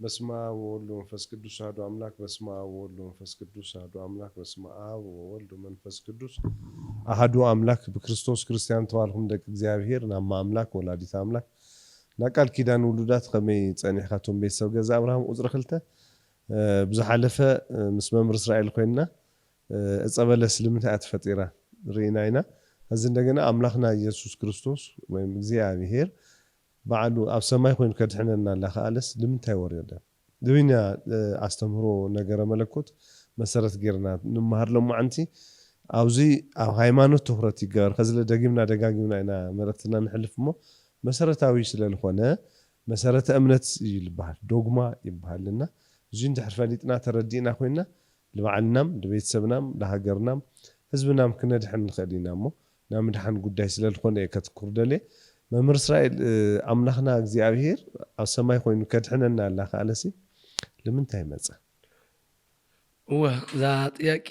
በስመ አብ ወወልድ ወመንፈስ ቅዱስ አሐዱ አምላክ በስመ አብ ወወልድ ወመንፈስ ቅዱስ አሐዱ አምላክ በስመ አብ ወወልድ ወመንፈስ ቅዱስ አሐዱ አምላክ በክርስቶስ ክርስቲያን ተባልኩም ደቂ እግዚአብሔር ናማ አምላክ ወላዲት አምላክ ናቃል ኪዳን ውሉዳት ከመይ ጸኒሕካቶም ቤተሰብ ገዛ አብርሃም ቁፅሪ 2 ብዝሓለፈ ምስ መምህር እስራኤል ኮይንና እፀበለስ ልምንታይ አትፈጢራ ርኢና ኢና እዚ እንደገና አምላክና ኢየሱስ ክርስቶስ ወይም እግዚአብሔር بعد أب سماي خوين كدحنا الله خالص لمنتاي وريدا دوينا استمرو نجار ملكوت مسرت غيرنا نمهر لهم عنتي اوزي او ሃይማኖት ትኩረት ይገር ከዝለ ደጋግምና ኢና መረክትና ንሕልፍ ሞ መሰረታዊ ስለልኾነ መሰረተ እምነት ይልባል ዶግማ ይባልና እዚ እንድሕር ፈሊጥና ተረዲና ኮይና ለባዕልናም ለቤተሰብናም ለሃገርናም ህዝብናም ክነድሕን ንኸዲና ሞ ናምድሓን ጉዳይ ስለልኾነ ከትኩርደለ መምህር እስራኤል አምላክና እግዚአብሔር ኣብ ሰማይ ኮይኑ ከድሕነና አላ ካለሲ ለምንታይ መጻ ዛ ጥያቄ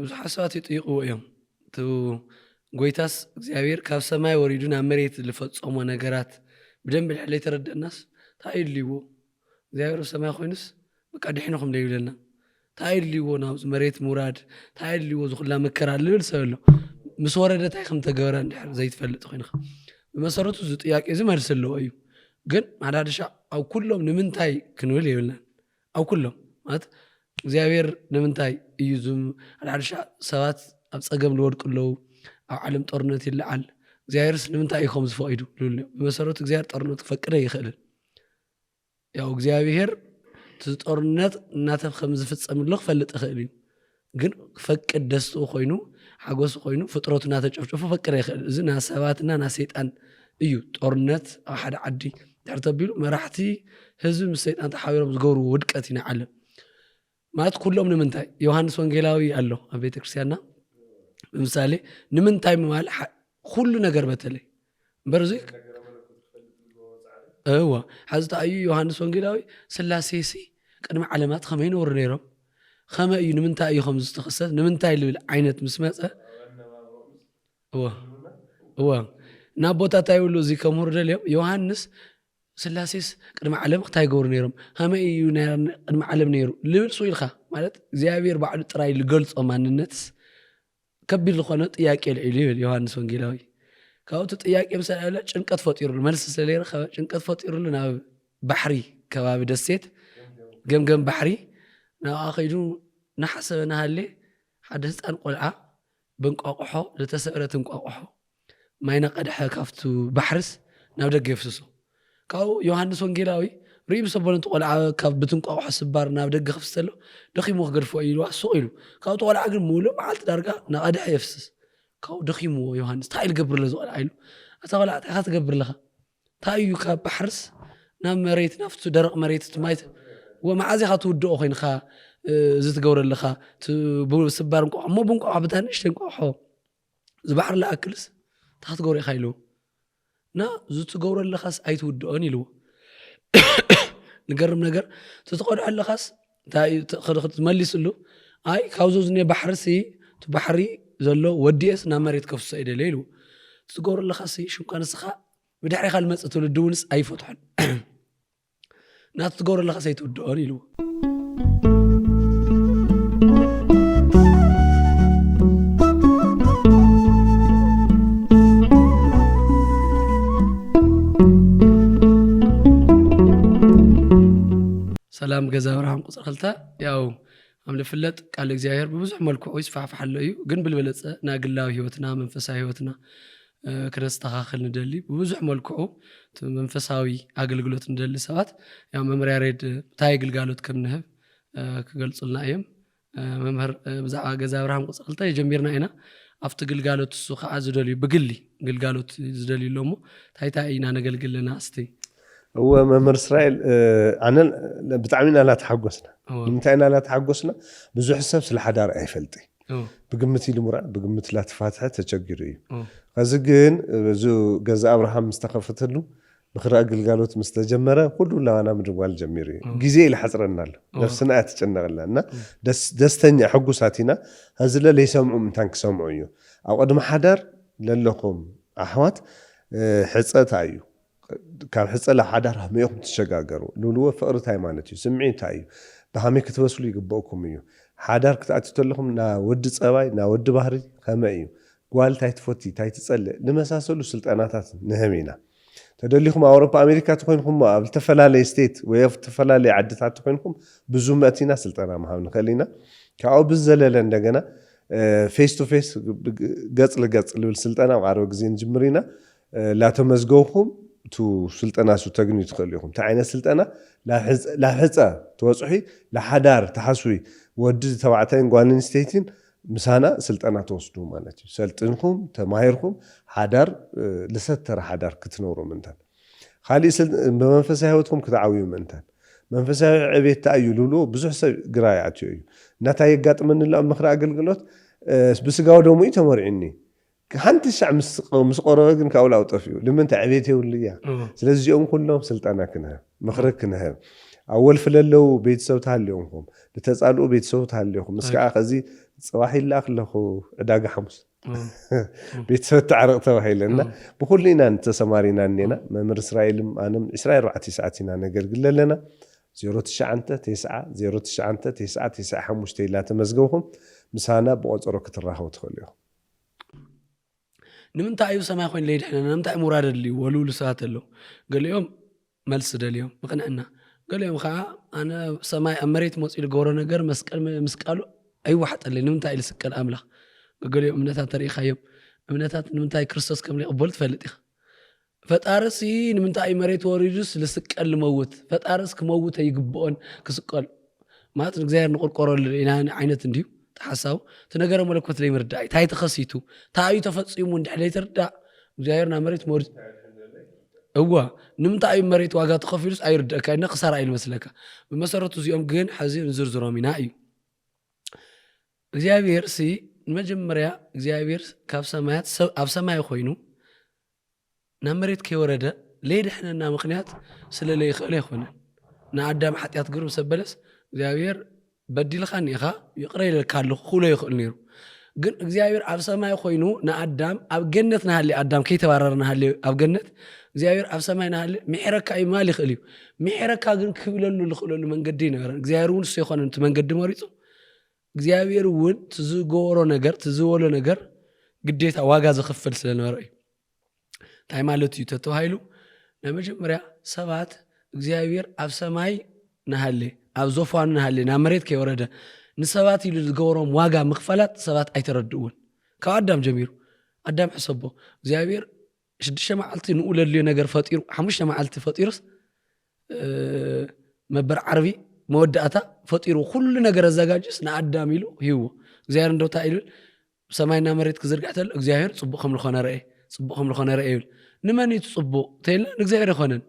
ብዙሕ ሰባት ይጥይቁዎ እዮም ቱ ጎይታስ እግዚአብሔር ካብ ሰማይ ወሪዱ ናብ መሬት ዝፈጸሞ ነገራት ብደንብ ልሕለ ይተረድእናስ ታይልይዎ እግዚአብሔር ሰማይ ኮይኑስ በቃ ድሕንኹም ደይብለና ታይልይዎ ናብ መሬት ሙራድ ታይልይዎ ዝኹላ መከራ ልብል ሰበሎ ምስ ወረደ ታይ ከም ተገበረ እንድሕር ዘይትፈልጥ ኮይንኻ በመሰረቱ ዝ ጥያቄ እዚ መልስ አለው እዩ ግን ማዳድሻ አው ኩሎም ንምንታይ ክንብል ይብልና አው ኩሎም ማለት እግዚአብሔር ንምንታይ እዩ ዝም ማዳድሻ ሰባት ኣብ ጸገም ልወድቅለው ኣብ ዓለም ጦርነት ይልዓል እግዚአብሔርስ ንምንታይ ይኾም ዝፈቂዱ ልብል በመሰረቱ እግዚአብሔር ጦርነት ክፈቅደ ይኽእል ያው እግዚአብሔር ጦርነት እናተፈኸም ዝፍጸምሎ ክፈልጥ ይኽእል እዩ ግን ክፈቅድ ደስኡ ኮይኑ ሓጎስ ኮይኑ ፍጥረቱ እናተጨፍጨፉ ፈቅደ ይኽእል እዚ ና ሰባትና ና ሰይጣን እዩ ጦርነት ኣብ ሓደ ዓዲ ተርተቢሉ መራሕቲ ህዝቢ ምስ ሰይጣን ተሓቢሮም ዝገብርዎ ውድቀት ኢና ዓለም ማለት ኩሎም ንምንታይ ዮሐንስ ወንጌላዊ ኣሎ ኣብ ቤተክርስቲያንና ምሳሌ ንምንታይ ማለት ሁሉ ነገር በተለይ በርዚ እዋ ሓዝታ እዩ ዮሐንስ ወንጌላዊ ስላሴሲ ቅድሚ ዓለማት ከመይ ነበሩ ነይሮም خما يو نمنتا يخم زتخصص نمنتا يلبل عينت مسمعه هو نابوتا تايولو زي كمور دليم يوحنس سلاسيس قدم عالم تاي غور نيرم خما يو قدم عالم نيرو لبل سويلخا معنات እግዚአብሔር بعد ጥራይ ልገልጾ ማንነት ከቢል ዝኾነ ጥያቄ ልዕል ዮሐንስ ወንጌላዊ ካውት ጥያቄ መሰለ ጭንቀት ፈጢሩሉ መልስ ስለሌረ ጭንቀት ፈጢሩሉ ናብ ባሕሪ ከባቢ ደሴት ገምገም ባሕሪ ناخذ نحسبنا هاللي حدث عن قلعة بنقاقحه لتسألة نقاقحه ما ينقدح كافتو بحرس نابدأ يفسسه كاو يوحنس وانجيلاوي ريب سبلنت قلعة كاف بتنقاقح سبار نابدأ يفسسله دخي مخجر فوقيلو سويلو كاو تقول عقل مولو معلت درجة نقدح يفسس كاو دخي مو يوحنس تايل قبر لزول عيلو أتقول عتقات قبر لها تايو كاب بحرس نام مريت نفتو درق مريت تمايت ومعازي خاطو ودو خينخا زت جور اللخا تبسبار نقع مو بنقع بتانش تنقعه زبحر لا أكلس تحت جوري خيلو نا زت جور اللخاس أيت ودوني له نجرب نجر تتقول على اللخاس خد مليس له أي كاوزوزني بحر سي تبحري زلوا وديس نامريت كف سيد ليلو تتجور اللخاس شو كان سخاء بدحري خال مسألة الدونس أي فتح نات تقول لك سيت ودوني له سلام جزا ورحم قصر خلتا ياو عمل فلت قال እግዚአብሔር ببزح መልኩ ይስፋፋሐለ እዩ ግን ብልበለጸ ናግላው ህይወትና መንፈሳዊ ህይወትና ክረስተኻኸል ንደሊ ብዙሕ መልኩ መንፈሳዊ አገልግሎት እንደሊ ሰባት ያው መምሪያ ሬድ ታይ ግልጋሎት ከምንህብ ክገልጽልና እዮም መምህር ብዛዕባ ገዛ አብርሃም ቁጽልታ የጀሚርና ኢና አፍት ግልጋሎት እሱ ከዓ ዝደሊ ብግሊ ግልጋሎት ዝደሊሎሞ ታይታ ኢና ነገልግልና እስቲ هو ممر إسرائيل أنا بتعاملنا لا تحجسنا متعنا لا تحجسنا بزح حساب سلحدار أي فلتي بقمتي المرأة بقمت لا تفاتحة تشجري خزجين زو جزء أبراهام مستخفت له بخراج الجالوت مستجمرة كله لا أنا من رجال جميري جزء لحصرنا له نفسنا أتجنر لنا دستني حجساتنا هذا اللي يسمعوا من تانك سمعوا أو قدم حدار للقوم أحوات حصة عيو ካብ ሕፀላ ሓዳር ሃመይኹም ትሸጋገሩ ልብልዎ ፍቅሪ እንታይ ማለት እዩ ስምዒ እንታይ እዩ ብሃመይ ክትበስሉ ይግበአኩም እዩ ሓዳር ክትኣትዩ ተለኹም ና ወዲ ፀባይ ና ወዲ ባህሪ ከመይ እዩ ጓል እንታይ ትፈቲ እንታይ ትፀልእ ዝመሳሰሉ ስልጠናታት ንህብ ኢና ተደሊኹም ኣውሮፓ ኣሜሪካ ተኮይንኩም ኣብ ዝተፈላለየ ስቴት ወይ ኣብ ዝተፈላለየ ዓድታት ተኮይንኩም ብዙ መእቲና ስልጠና ምሃብ ንኽእል ኢና ካብኡ ብዝዘለለ እንደገና ፌስ ቱ ፌስ ገጽ ለገጽ ልብል ስልጠና ዓረብ ጊዜ ንጅምር ኢና ላተመዝገውኩም ቱ ስልጠና ሱ ተግኒ ትኽእሉ ኢኹም እንታይ ዓይነት ስልጠና ላሕፀ ተወፅሒ ለሓዳር ተሓስዊ ወዲ ተባዕታይን ጓል ኣንስተይቲን ምሳና ስልጠና ተወስዱ ማለት እዩ ሰልጥንኩም ተማሂርኩም ሓዳር ለሰተረ ሓዳር ክትነብሩ ምንታን ካሊእ ብመንፈሳዊ ህይወትኩም ክትዓብዩ ምንታን መንፈሳዊ ዕቤት ተኣዩ ልብሎ ብዙሕ ሰብ ግራ ይኣትዩ እዩ እናታይ የጋጥመኒ ሎ ምክሪ ኣገልግሎት ብስጋው ደሞ እዩ ተመሪዕኒ ሓንቲ ሻዕ ምስ ቆረበ ግን ካብኡ ላው ጠፍዩ ንምንታይ ዕቤት የብሉ እያ ስለዚ እዚኦም ኩሎም ስልጠና ክንህብ ምክሪ ክንህብ ኣብ ወልፊ ለለው ቤተሰብ ተሃልዮምኩም ዝተፃልኡ ቤተሰብ ተሃልዮኩም ምስ ከዓ ከዚ ፅባሕ ይላክ ኣለኹ ዕዳጋ ሓሙስ ቤተሰብ ተዓረቕ ተባሂለና ብኩሉ ኢና ተሰማሪና እኔና መምህር እስራኤልም ኣነም 24 ሰዓት ኢና ነገልግል ኣለና 09909995 ኢላ ተመዝገብኩም ምሳና ብቆፀሮ ክትራኸቡ ትኽእሉ ኢኹም ንምንታይ እዩ ሰማይ ኮይን ለይድሕና ንምንታይ ሙራድ ድልዩ ወልውሉ ሰባት ኣለዉ ገሊኦም መልሲ ደልዮም ምቕንዕና ገሊኦም ከዓ ኣነ ሰማይ ኣብ መሬት መፂኡ ዝገብሮ ነገር መስቀል ምስቃሉ ኣይዋሓጠለይ ንምንታይ ኢሉ ስቀል ኣምላኽ ገሊኦም እምነታት ተሪኢኻዮም እምነታት ንምንታይ ክርስቶስ ከም ዘይቕበሉ ትፈልጥ ኢኻ ፈጣርሲ ንምንታይ መሬት ወሪዱስ ልስቀል ልመውት ፈጣርስ ክመውት ኣይግብኦን ክስቀል ማለት እግዚአብሔር ንቆርቆረሉ ኢና ዓይነት እንዲሁ ተሓሳቡ ተነገረ መለኮት ላይ ምርዳእ ታይ ተኸሲቱ ታዩ ተፈጽሙ እንድሕለይ ተርዳእ እግዚአብሔር ና መሬት ወሪድ እዋ ንምንታይ መሬት ዋጋ ተኸፊሉስ ኣይርዳእካ እና ክሳራ ኢል መስለካ በመሰረቱ እዚኦም ግን ሕዚ ንዝርዝሮም ኢና እዩ እግዚአብሔር ሲ መጀመርያ እግዚአብሔር ካብ ሰማያት ኣብ ሰማይ ኮይኑ ናብ መሬት ከይወረደ ለይድሕነና ምክንያት ስለለይ ይኽእል ኣይኮነን ንኣዳም ሓጢኣት ግሩ ሰበለስ እግዚአብሔር በዲልኻን ኢኻ ይቕረ ኢለካ ኣለኹ ክብሎ ይኽእል ነይሩ ግን እግዚአብሔር ኣብ ሰማይ ኮይኑ ንኣዳም ኣብ ገነት ናሃሊ ኣዳም ከይተባረረ ናሃሊ ኣብ ገነት እግዚአብሔር ኣብ ሰማይ ናሃሊ ምሕረካ ይማል ይኽእል እዩ ምሕረካ ግን ክብለሉ ዝኽእለሉ መንገዲ ይነበረን እግዚአብሔር እውን እሱ ይኮነን እቲ መንገዲ መሪፁ እግዚአብሔር እውን ትዝገበሮ ነገር ትዝበሎ ነገር ግዴታ ዋጋ ዝኽፈል ስለነበረ እዩ እንታይ ማለት እዩ ተተባሂሉ ንመጀመርያ ሰባት እግዚአብሔር ኣብ ሰማይ ናሃሊ ኣብ ዞፋኑ ናሃሊ ናብ መሬት ከይወረደ ንሰባት ኢሉ ዝገበሮም ዋጋ ምኽፈላት ሰባት ኣይተረድእውን ካብ ኣዳም ጀሚሩ ኣዳም ሕሰቦ እግዚአብሔር 6 መዓልቲ ንኡ ለልዮ ነገር ፈጢሩ 5 መዓልቲ ፈጢሩስ መበር ዓርቢ መወዳእታ ፈጢሩ ኩሉ ነገር ኣዘጋጅስ ንኣዳም ኢሉ ሂዎ እግዚአብሔር እንደውታ ኢሉ ሰማይና መሬት ክዝርጋሕ ተሎ እግዚአብሔር ጽቡቕ ከም ዝኾነ ረአየ ይብል ንመን እዩ ጽቡቕ ተይልና ንእግዚአብሔር ይኾነን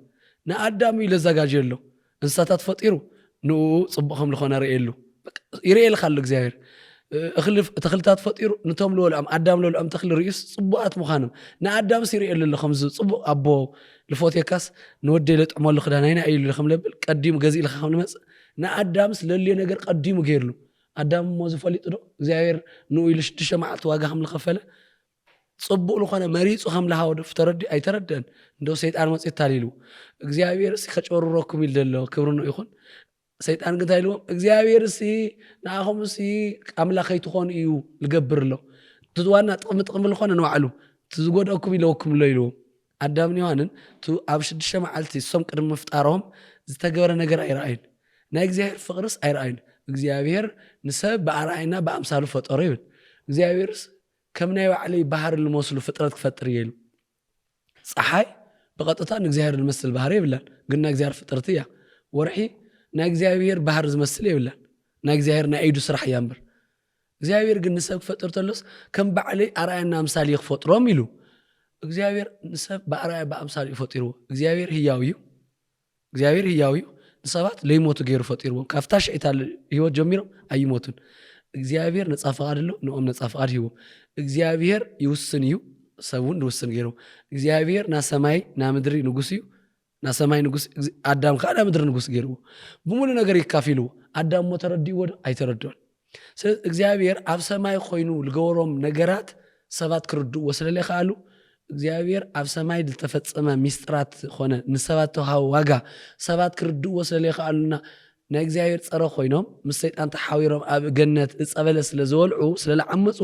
ንኣዳም ኢሉ ዘጋጅየሎ እንስሳታት ፈጢሩ ንኡ ጽቡቕ ከም ዝኾነ ረአየሉ ይርአየልካ ኣሎ እግዚአብሔር ተኽልታት ፈጢሩ ነቶም ልበልዖም ኣዳም ልበልዖም ተኽሊ ርእዩስ ጽቡቓት ምዃኖም ንኣዳም ሲርአየሉ ኣሎ ከምዚ ጽቡቕ ኣቦ ልፎቴካስ ንወደይ ለጥዕመሉ ክዳናይና ኢሉ ከም ለብል ቀዲሙ ገዚእልካ ከም ንመፅእ ንኣዳምስ ለልዮ ነገር ቀዲሙ ገይርሉ ኣዳም ሞ ዝፈሊጡ ዶ እግዚአብሔር ንኡ ኢሉ 6 መዓልቲ ዋጋ ከም ዝኸፈለ ጽቡቕ ዝኾነ መሪፁ ከም ዝሃቦ ዶ ተረዲ ኣይተረድአን እንደው ሰይጣን መፂኡ ታሊሉ እግዚአብሔር ከጨርረኩም ኢሉ ዘሎ ክብርኑ ይኹን ሰይጣን ግን ታይልዎም እግዚአብሔር ንኣኹም ኣምላኽ ከይትኾኑ እዩ ዝገብር ኣሎ ትዋና ጥቕሚ ዝኾነ ንባዕሉ ትዝጎድአኩም ኢለወኩም ኣሎ ኢልዎም ኣዳምን ዮሃንን ኣብ 6 መዓልቲ እሶም ቅድሚ ምፍጣሮም ዝተገበረ ነገር ኣይረኣዩን ናይ እግዚአብሔር ፍቅርስ ኣይረኣዩን እግዚአብሔር ንሰብ ብኣርኣያና ብኣምሳሉ ፈጠሮ ይብል እግዚአብሔርስ ከም ናይ ባዕለይ ባህር ልመስሉ ፍጥረት ክፈጥር እየ ኢሉ ፀሓይ ብቐጥታ ንእግዚአብሔር ዝመስል ባህሪ የብላን ግን ናይ እግዚአብሔር ፍጥረት እያ ወርሒ ናይ እግዚአብሔር ባህር ዝመስል የብላን ናይ እግዚአብሔር ናይ ኢዱ ስራሕ እያ እምበር እግዚአብሔር ግን ንሰብ ክፈጥር ተሎስ ከም ባዕለይ ኣርኣያና ኣምሳል ክፈጥሮም ኢሉ እግዚአብሔር ንሰብ ብኣርኣያ ብኣምሳል ይፈጢርዎ እግዚአብሔር ህያው እዩ ንሰባት ለይሞቱ ገይሩ ፈጢርዎም ካብታ ሽዒታ ህይወት ጀሚሮም ኣይሞቱን እግዚአብሔር ነፃ ፈቃድ ኣሎ ንኦም ነፃ ፈቃድ ሂቦም እግዚአብሔር ይውስን እዩ ሰብ እውን ዝውስን ገይሩ እግዚአብሔር ና ሰማይ ና ምድሪ ንጉስ እዩ ና ሰማይ ንጉስ ኣዳም ከዓ ና ምድሪ ንጉስ ገይርዎ ብሙሉ ነገር ይካፊልዎ ኣዳም ሞ ተረዲእዎ ዶ ኣይተረድኦን ስለዚ እግዚአብሔር ኣብ ሰማይ ኮይኑ ዝገበሮም ነገራት ሰባት ክርድእዎ ስለለይከኣሉ እግዚአብሔር ኣብ ሰማይ ዝተፈጸመ ሚስጥራት ኾነ ንሰባት ተውሃብ ዋጋ ሰባት ክርድእዎ ስለለይኽኣሉና ናይ እግዚአብሔር ፀረ ኮይኖም ምስ ሰይጣን ተሓዊሮም ኣብ ገነት እፀበለ ስለ ዝበልዑ ስለለዓመፁ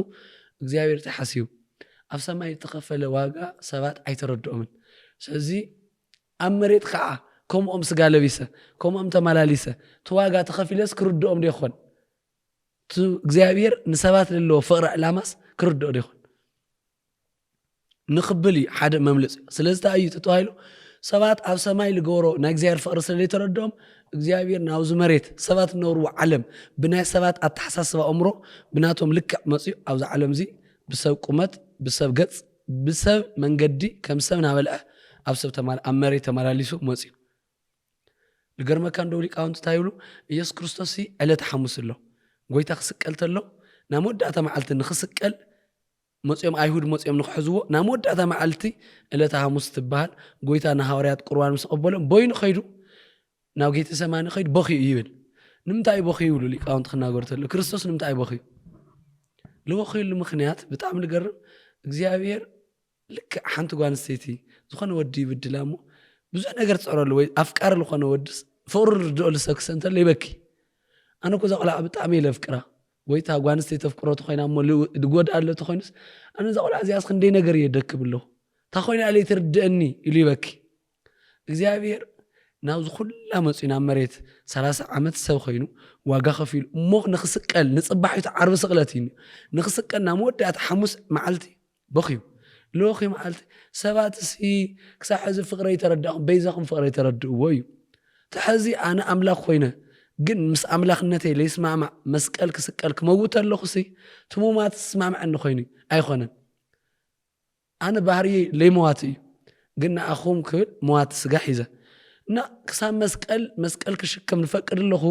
እግዚአብሔር ተሓሲቡ ኣብ ሰማይ ዝተኸፈለ ዋጋ ሰባት ኣይተረድኦምን። ስለዚ ኣብ መሬት ከዓ ከምኦም ስጋ ለቢሰ ከምኦም ተመላሊሰ ተዋጋ ተኸፊለስ ክርድኦም ደይኾን እግዚአብሔር ንሰባት ዘለዎ ፍቕሪ ዕላማስ ክርድኦ ደይኾን ንኽብል እዩ ሓደ መምልፅ። ስለዚ እዩ ተተባሂሉ ሰባት ኣብ ሰማይ ልገብሮ ናይ እግዚአብሔር ፍቕሪ ስለለይተረድኦም እግዚአብሔር ናብዚ መሬት ሰባት ነብርዎ ዓለም ብናይ ሰባት ኣተሓሳስባ እምሮ ብናቶም ልክዕ መፅኡ ኣብዚ ዓለም እዚ ብሰብ ቁመት ብሰብ ገፅ ብሰብ መንገዲ ከም ሰብ ናበልዐ ኣብ መሬት ተመላሊሱ መፅኡ። ልገርመካ እንደው ሊቃውንቲ እንታይ ይብሉ ኢየሱስ ክርስቶስ ዕለተ ሐሙስ ኣሎ ጎይታ ክስቀል ተሎ ናብ መወዳእታ መዓልቲ ንክስቀል መፅኦም ኣይሁድ መፅኦም ንክሕዝዎ ናብ መወዳእታ መዓልቲ ዕለተ ሐሙስ ትበሃል ጎይታ ንሃዋርያት ቁርባን ምስ ቀበሎም ቦይኑ ኸይዱ ናብ ጌተ ሰማኒ ኸይዱ በኺዩ ይብል። ንምንታይ በኺዩ ይብሉ ሊቃውንቲ ክናገሩ ተሎ ክርስቶስ ንምንታይ በኺዩ ልበኺዩሉ ምክንያት ብጣዕሚ ልገርም እግዚአብሔር ልክዕ ሓንቲ ጓል ኣንስተይቲ ዝኾነ ወዲ ይብድላ እሞ ብዙሕ ነገር ትፅዕረሉ ወይ ኣፍቃሪ ዝኾነ ወዲስ ፍቅሪ ርድኦ ልሰብ ክስእ እንተሎ ይበኪ። ኣነ ኮ እዛ ቆልዓ ብጣዕሚ እየ ለፍቅራ ወይ እታ ጓል ኣንስተይቲ ተፍቅሮቶ ኮይና እሞ ልጎድኣ ኣሎ ተኮይኑስ ኣነ እዛ ቆልዓ እዚኣስ ክንደይ ነገር እየ ደክብ ኣለኹ እታ ኮይና ኣለይ ትርድአኒ ኢሉ ይበኪ። እግዚአብሔር ናብዚ ኩላ መፅኡ ናብ መሬት 30 ዓመት ሰብ ኮይኑ ዋጋ ከፊሉ እሞ ንክስቀል ንፅባሒቱ ዓርቢ ስቕለት እዩ ንክስቀል ናብ መወዳእታ ሐሙስ መዓልቲ በኺዩ ለኺ መዓልቲ ሰባት ክሳብ ሕዚ ፍቕረይ ተረዳእኹም በይዛኹም ፍቕረይ ተረድእዎ እዩ። ተሕዚ ኣነ ኣምላኽ ኮይነ ግን ምስ ኣምላኽነተይ ለይስማዕማዕ መስቀል ክስቀል ክመውት ኣለኹ ትሙማት ስማዕምዐኒ ኮይኑ ኣይኮነን። ኣነ ባህርየ ለይመዋት እዩ ግን ንኣኹም ክብል መዋት ስጋ ሒዘ እና ክሳብ መስቀል ክሽከም ንፈቅድ ኣለኹ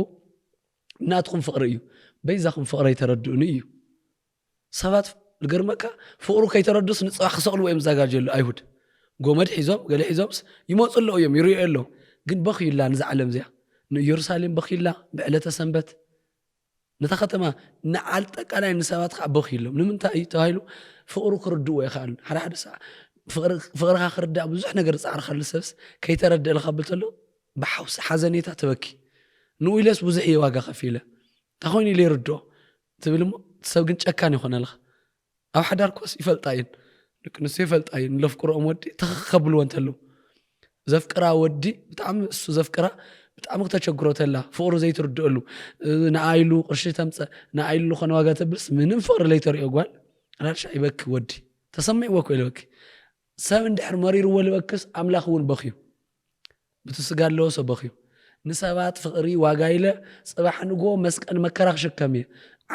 ናትኩም ፍቕሪ እዩ በይዛኹም ፍቕረይ ተረድኡኒ እዩ። ሰባት ልገርመካ ፍቕሩ ከይተረድስ ንፅባሕ ክሰቕልዎ እዮም ዝዘጋጀሉ ኣይሁድ ጎመድ ሒዞም ገለ ሒዞምስ ይመፁ ኣለዉ እዮም ይርኡ ኣለዉ ግን በኺዩላ ንዛ ዓለም እዚኣ ንኢየሩሳሌም በኺላ ብዕለተ ሰንበት ነታ ከተማ ንዓልጠቃላይ ንሰባት ከዓ በኺሎም ንምንታይ እዩ ተባሂሉ ፍቕሩ ክርድእዎ ይኽኣሉ። ሓደ ሓደ ሰዓት ፍቕርካ ክርዳእ ብዙሕ ነገር ፃዕርካሉ ሰብስ ከይተረድእ ልኸብል ተሎ ብሓውሲ ሓዘኔታ ትበኪ ንኡኢለስ ብዙሕ እየ ዋጋ ከፊለ እንታይ ኮይኑ ኢለ ይርድኦ ትብል እሞ ሰብ ግን ጨካን ይኾነልኻ ኣብ ሓዳር ኮስ ይፈልጣ እየን ደቂ ኣንስትዮ ይፈልጣ እየን ለፍቅሮኦም ወዲ ተኸብልዎ እንተለዉ ዘፍቅራ ወዲ ብጣዕሚ እሱ ዘፍቅራ ብጣዕሚ ክተቸግሮ ተላ ፍቕሩ ዘይትርድአሉ ንኣይሉ ቅርሺ ተምፀ ንኣይሉ ዝኾነ ዋጋ ተብልስ ምንም ፍቕሪ ለይተሪኦ ጓል ራሻ ይበኪ ወዲ ተሰሚዕዎ ኮ ይበኪ። ሰብ እንድሕር መሪርዎ ልበክስ ኣምላኽ እውን በኺዩ ብትስጋ ኣለዎ ሰብ በኺዩ ንሰባት ፍቕሪ ዋጋ ኢለ ፅባሕ ንጎ መስቀል መከራ ክሽከም እየ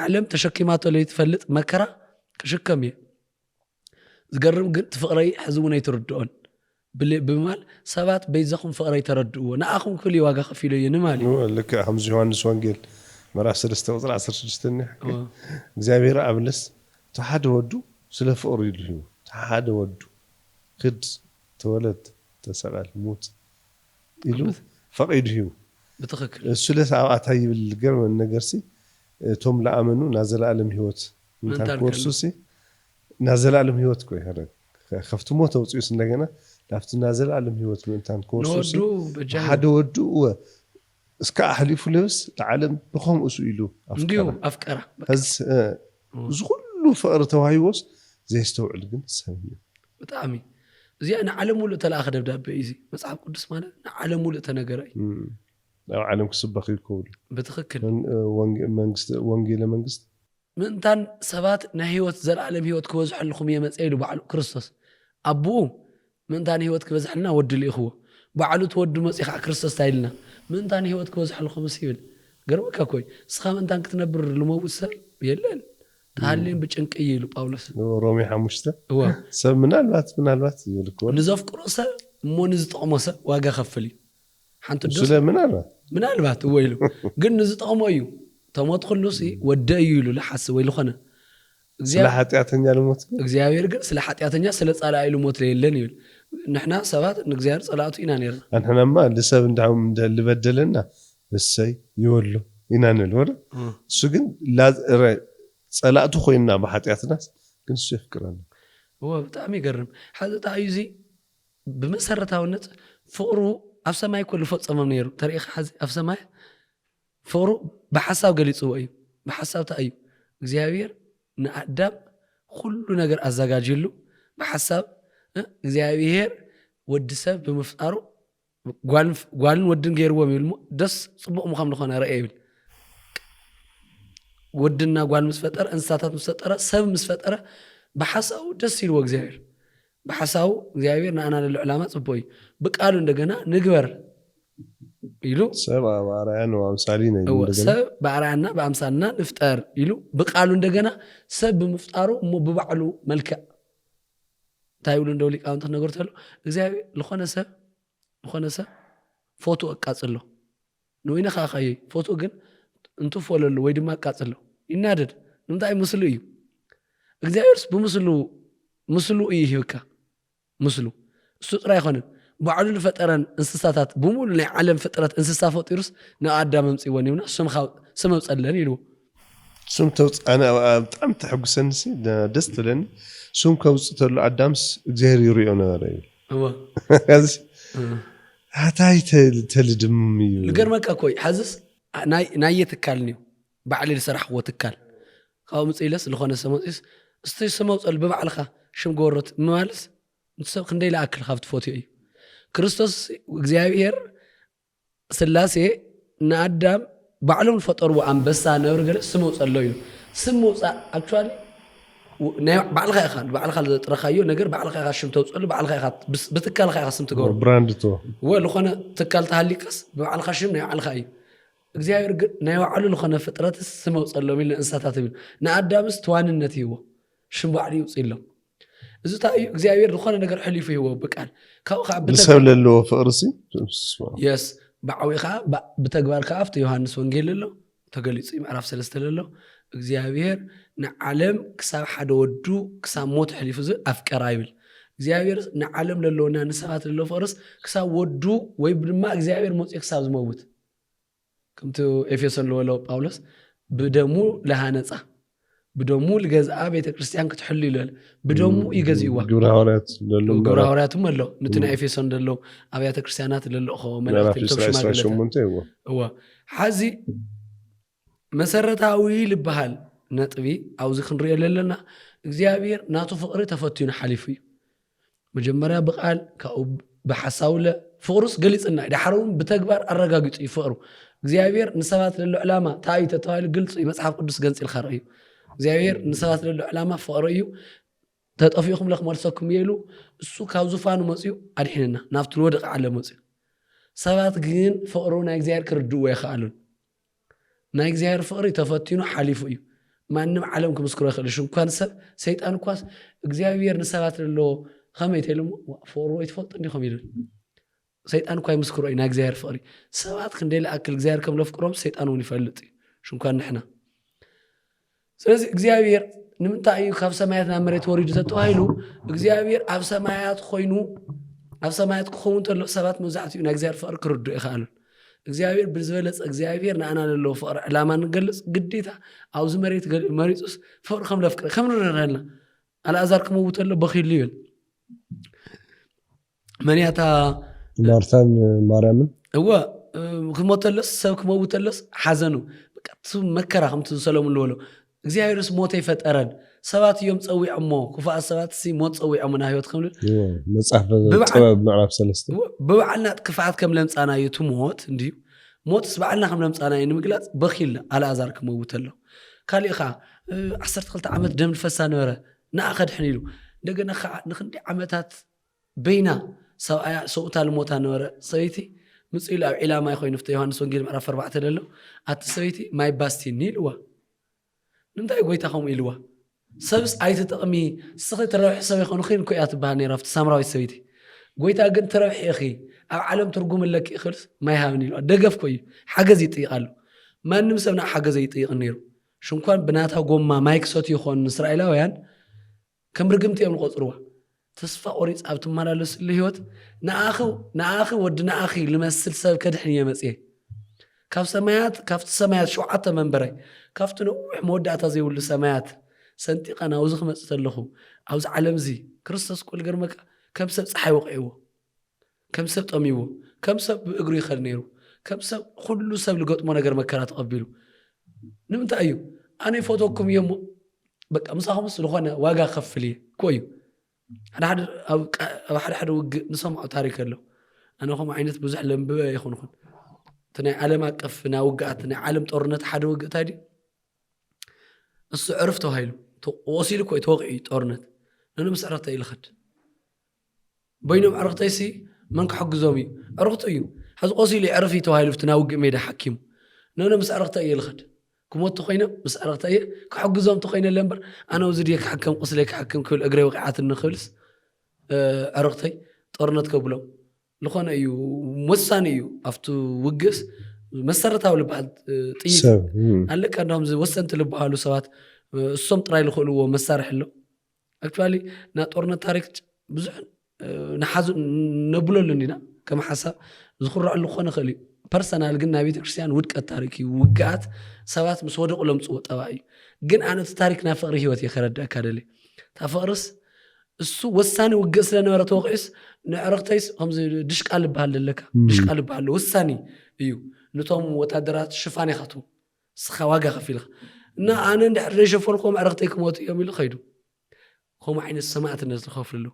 ዓለም ተሸኪማቶ ለይትፈልጥ መከራ ክሽከም እየ። ዝገርም ግን ትፍቕረይ ሕዚ እውን ኣይትርድኦን ብምባል ሰባት በይዛኹም ፍቕረይ ተረድእዎ ንኣኹም ክፍል ዋጋ ከፊሉ እዩ ንማል ልክ ከምዚ ዮሃንስ ወንጌል ምዕራፍ 3 ቁጥሪ 16 እግዚአብሔር ኣብልስ ተሓደ ወዱ ስለ ፍቕሩ ኢሉ ተሓደ ወዱ ክድ ተወለድ ተሰቐል ሙት ኢሉ ፈቂዱ እዩ ብትኽክል እሱ ለሰዓት ይብል ገርም ነገርሲ ቶም ለኣመኑ ናዘላለም ህይወት እንታን ኮርሱሲ ናዘላለም ህይወት ኮይ ሀረ ከፍቱ ሞት ወፅዩስ እንደገና ላፍቱ ናዘላለም ህይወት እንታን ኮርሱሲ ሓደ ወዱ እስከ ኣሕሊፉ ለብስ ለዓለም ብኸም እሱ ኢሉ ኣፍቀራ ህዝ ዝኩሉ ፍቕሪ ተዋሂቦስ ዘይስተውዕል ግን ሰብ እዩ ብጣዕሚ እዚኣ ንዓለም ሙሉእ ተለኣኸ ደብዳቤ እዩ መጽሓፍ ቅዱስ ማለት ንዓለም ሙሉእ ተነገረ እዩ ኣብ ዓለም ክስበኽ ይከውሉ ብትኽክል ወንጌለ መንግስት ምእንታን ሰባት ናይ ህይወት ዘለዓለም ህይወት ክበዝሐልኩም እየ መፅአ ኢሉ ባዕሉ ክርስቶስ ኣቦኡ ምእንታን ህይወት ክበዝሐልና ወዲ ልኢኽዎ ባዕሉ ትወዱ መፅኢ ከዓ ክርስቶስ ታይልና ምእንታን ህይወት ክበዝሐልኩም ይብል ገርመካ ኮይ እስኻ ምእንታን ክትነብር ልመውት ሰብ የለን ታሃልዮም ብጭንቂ ኢሉ ጳውሎስ ሮሜ 5 ሰብ ምናልባት ይልክዎ ንዘፍቅሮ ሰብ እሞ ንዝጠቕሞ ሰብ ዋጋ ከፍል እዩ ሓንቲ ዶ ምናልባት እወ ኢሉ ግን ንዝጠቕሞ እዩ ተሞት ኩሉሲ ወደ እዩ ኢሉ ልሓስብ ወይ ልኾነ ስለ ሓጢአተኛ ልሞት እግዚአብሔር ግን ስለ ሓጢአተኛ ስለ ጸላኢ ልሞት ለየለን ይብል ንሕና ሰባት ንእግዚአብሔር ጸላእቱ ኢና ነርና አንሕናማ ለሰብ ልበደለና እሰይ ይወሉ ኢና ንብል ወደ እሱ ግን ጸላእቱ ኮይና ብሓጢአትናስ ግን እሱ ይፍቅረና هو بጣዕሚ ይገርም حاجه ታዩዚ بمسرتاونت فقرو أف سماي كل فوق صمم نيرو تاريخ حز أف سماي فقرو بحساب قليصو أيو بحساب تأيو እግዚአብሔር نأدب كل ነገር አዘጋጅሉ بحساب እግዚአብሔር ወድሰብ በመፍጠሩ ጓልን ወድን ገይርዎ የሚልሙ ደስ ጽቡቅ ምኻም ለኾነ ረአይ ይብል ወድና ጓል መስፈጠረ እንስሳታት መስፈጠረ ሰብ መስፈጠረ በሐሳቡ ደስ ይልዎ እግዚአብሔር በሐሳቡ እግዚአብሔር ናአና ለልዕላማ ጽቦይ በቃሉ እንደገና ንግበር ይሉ ሰብ በአርአያና በአምሳሊና እንደገና ሰብ በአርአያና በአምሳልና ንፍጠር ይሉ በቃሉ እንደገና ሰብ በመፍጠሩ በባዕሉ መልክዕ ታይሉ እንደው ሊቃውንት ነገርተሉ እግዚአብሔር ለኾነ ሰብ ፎቶ አቃጽሎ ነው ይነኻ ኸይ ፎቶ ግን እንቱ ፎለሉ ወይ ድማ አቃጽሎ ይናደድ ንምንታይ ምስሉ እዩ እግዚአብሔርስ በምስሉ ይህብካ ምስሉ እሱ ጥራይ ኾነን ባዕሉ ለፈጠረን እንስሳታት በሙሉ ናይ ዓለም ፍጥረት እንስሳ ፈጢሩስ ንአዳም ምጽወን ይውና ስም ወጸለን ይሉ ስም ተውጻና በጣም ተሐጉሰንሲ ደስ ትለኒ ስም ከውጽተሉ አዳምስ እግዚአብሔር ይርዮ ነበር እዋ ሃታይ ተልድም እዩ ልገርመካ ኮይ ሓዝስ ናይ የትካልኒው ባዕሊ ልሰራሕዎ ትካል ካብ ምጽኢለስ ለኾነ ሰሞጽስ እስቲ ስመውጸል በባዕልኻ ሽም ገወሮት ምማልስ ንሰብ ክንደይ ለኣክል ካብቲ ፎትዮ እዩ ክርስቶስ እግዚአብሔር ስላሴ ንአዳም ባዕሎም ፈጠርዎ አንበሳ ነብር ገለ ስመውጸሎ እዩ ስመውጻ አክቹዋሊ ናይ ባዕልኻ ኢኻ ባዕልኻ ጥረኻዮ ነገር ባዕልኻ ኢኻ ሽም ተውጸሉ ባዕልኻ ኢኻ ብትካልኻ ኢኻ ስም ትገብሮ ብራንድ ቶ ወለኾነ ትካል ተሃሊቀስ በባዕልኻ ሽም ናይ ባዕልኻ እዩ እግዚአብሔር ናይ ባዕሉ ለኾነ ፍጥረት ስመውጸሎ ሚል እንስሳታት ይብል ንአዳምስ ተዋንነት ይዎ ሽም ባዕሉ ይውጽሎ እዚ ታዩ እግዚአብሔር ለኾነ ነገር ሕሊፉ ይዎ በቃል ካብኻ ብሰብለሎ ፍቅርሲ የስ ባዕዊኻ በተግባር ካፍተ ዮሐንስ ወንጌል ሎ ተገሊጹ ምዕራፍ 3 ሎ እግዚአብሔር ንዓለም ክሳብ ሓደ ወዱ ክሳብ ሞት ሕሊፉ ዝ አፍቀራ ይብል እግዚአብሔር ንዓለም ለሎና ንሰባት ለሎ ፍቅርስ ክሳብ ወዱ ወይ ድማ እግዚአብሔር ሞጽ ክሳብ ዝመውት ከምቱ ኤፌሶን ለወሎ ጳውሎስ በደሙ ለሃነጻ በደሙ ለገዛአ ቤተ ክርስቲያን ክትሕሉ ይላል በደሙ ይገዝይዋ ግብረ ሐዋርያትም አለው ንትና ኤፌሶን ደሎ አብያተ ክርስቲያናት ለሎኸ መላእክት ተሽማግለታ እዋ ሓዚ መሰረታዊ ልበሃል ነጥቢ አውዚ ክንሪኦ ለለና እግዚአብሔር ናቱ ፍቅሪ ተፈትዩና ሓሊፉ እዩ መጀመሪያ በቃል ካው በሐሳው ለፍቅሩስ ገሊጽና ዳሕሩም በተግባር አረጋግጡ ይፈቅሩ እግዚአብሔር ንሰባት ለሎ ዕላማ ታይ ተታዋል ግልጽ መጽሐፍ ቅዱስ ገንጽ ይልኸረዩ እግዚአብሔር ንሰባት ለሎ ዕላማ ፍቅሩ እዩ ተጠፊኹም ለክመልሰኩም ይሉ እሱ ካብ ዙፋኑ መጽዩ አድሒንና ናፍቱ ወደቀ ዓለም መጽዩ ሰባት ግን ፍቅሩ ናይ እግዚአብሔር ክርድዎ ይኽአሉን ናይ እግዚአብሔር ፍቅሪ ተፈትዩና ሓሊፉ እዩ ማንም ዓለም ክምስክሮ ይኽእልሽ እንኳን ሰብ ሰይጣን ኳስ እግዚአብሔር ንሰባት ለሎ ከመይ ተይልሞ ፍቅሩ ይትፈልጥ እንዲኹም ይብል ሰይጣን ኳይ ምስክሮ ኢና እግዚአብሔር ፍቅሪ ሰባት ክንደይ ለኣክል እግዚአብሔር ከም ለፍቅሮም ሰይጣን እውን ይፈልጥ ሽንኳን ንሕና ስለዚህ እግዚአብሔር ንምንታይ እዩ ካብ ሰማያት ናብ መሬት ወሪዱ ተተዋሂሉ እግዚአብሔር ኣብ ሰማያት ኮይኑ ኣብ ሰማያት ክኸውን ተሎ ሰባት መብዛሕትኡ ናይ እግዚአብሔር ፍቅሪ ክርድኡ ይኽኣሉ እግዚአብሔር ብዝበለጸ እግዚአብሔር ንኣና ለሎ ፍቅሪ ዕላማ ንገልጽ ግዴታ ኣብዚ መሬት መሪጹስ ፍቅሪ ከም ለፍቅሪ ከም ንረዳልና አልዓዛር ክመውት ተሎ በኺሉ ይብል መንያታ ማርታን ማርያምን እዋ ክሞተለስ ሰብ ክመውተለስ ሓዘኑ በቃ መከራ ከምቲ ሰሎሞን ለወሎ እግዚአብሔርስ ሞተ ይፈጠረን ሰባት እዮም ጸዊዖሞ ክፋእ ሰባት ሲ ሞት ጸዊዖሞና ህይወት ከምል መጽሐፍ ጥበብ ምዕራፍ 3 በባዕልና ክፋት ከም ለምጻና እዩ ሞት እንዲሁ ሞትስ ባዕልና ከም ለምጻና እዩ ንምግላጽ በኺል አልዓዛር ክመውተሎ ካልኢኻ 12 ዓመት ደም ፈሳ ነበረ ንኣኸድሕን ኢሉ እንደገና ከዓ ንክንዲ ዓመታት በይና ሰውታ ልሞታ ነበረ ሰበይቲ ምጽኢሉ ኣብ ዒላማ ይኮይኑ ፍተ ዮሐንስ ወንጌል ምዕራፍ 4 ደሎ ኣቲ ሰበይቲ ማይ ባስቲኒ ኢልዋ ንምንታይ ጎይታ ከምኡ ኢልዋ ሰብስ ኣይትጠቕሚ ስኺ ትረብሒ ሰብ ይኾኑ ኺን ኮያ ትበሃል ነይራ ፍቲ ሳምራዊት ሰበይቲ ጎይታ ግን ትረብሒ ኢኺ ኣብ ዓለም ትርጉም ለኪ ይኽእልስ ማይ ሃብኒ ኢልዋ ደገፍ ኮዩ ሓገዝ ይጥይቃሉ ማንም ሰብ ናብ ሓገዝ ይጥይቕ ነይሩ ሽንኳን ብናታ ጎማ ማይ ክሰት ይኾን እስራኤላውያን ከም ርግምቲ እዮም ዝቆፅርዋ ተስፋ ቆሪጽ ኣብ ትመላለስሉ ህይወት ንኣኺ ወዲ ንኣኺ ልመስል ሰብ ከድሕን የመጽየ ካብቲ ሰማያት ሸውዓተ መንበራይ ካብቲ ነዊሕ መወዳእታ ዘይብሉ ሰማያት سنتقنا أوزخ مسألة أوز عالم زي كريستوس كل جرمك كم سب صحي وقعوه كم سب طميوه كم سب أجري خلنيرو كم سب كل سب لقط ما نجر مكانات قبله نمت أيو أنا فوتوكم يوم بق مساهم سلخنا واجا خفلي كويو أنا حد نسمع تاريخ له أنا هم عينت بزح لهم بيخونهم تنا علم أكفنا وقعتنا علم طورنت حد وقعت هذه عرفته هايلو وصيلك ويتوقعي طورنت أنا مس عرفت إيه الخد بينهم عرفت يسي منك حق زومي عرفت أيو هذا وصيلي عرفي توهايلو تناوق ميدا حكيم أنا مس عرفت إيه الخد كموت تخينا مس عرفت إيه كحق زوم تخينا اللمبر أنا وزيريك حكم قصليك حكم كل أجري وقعات النخلص عرفتي طورنت قبله لخوان أيو موسان أيو أفتو وقس مسرتها ولا بعد طيب قال لك أنهم زي وسنت لبها له سوات الصمت راي لخلوه مسارح له أكتوالي ناطورنا تاريخ بزح نحاز نبلو لنا كما حسب ذكر على لخوان خلي برسنال قلنا بيت كريستيان ودك التاريخي وقعت سوات مسودق ولا مصوت أواي قن أنا تاريخ نافقر هيوتي خرد أكادلي تفقرس السو وساني وقس لنا ورا توقيس نعرفتيس هم زي دش قلب بهاللك دش قلب بهال وساني ايو نتوم وتادرات شفاني خطو سخواغا خفيلخ نا انا ندحرج فولكم عرفتيكم موت يوم الخيدو هم عين السماء الناس تخاف له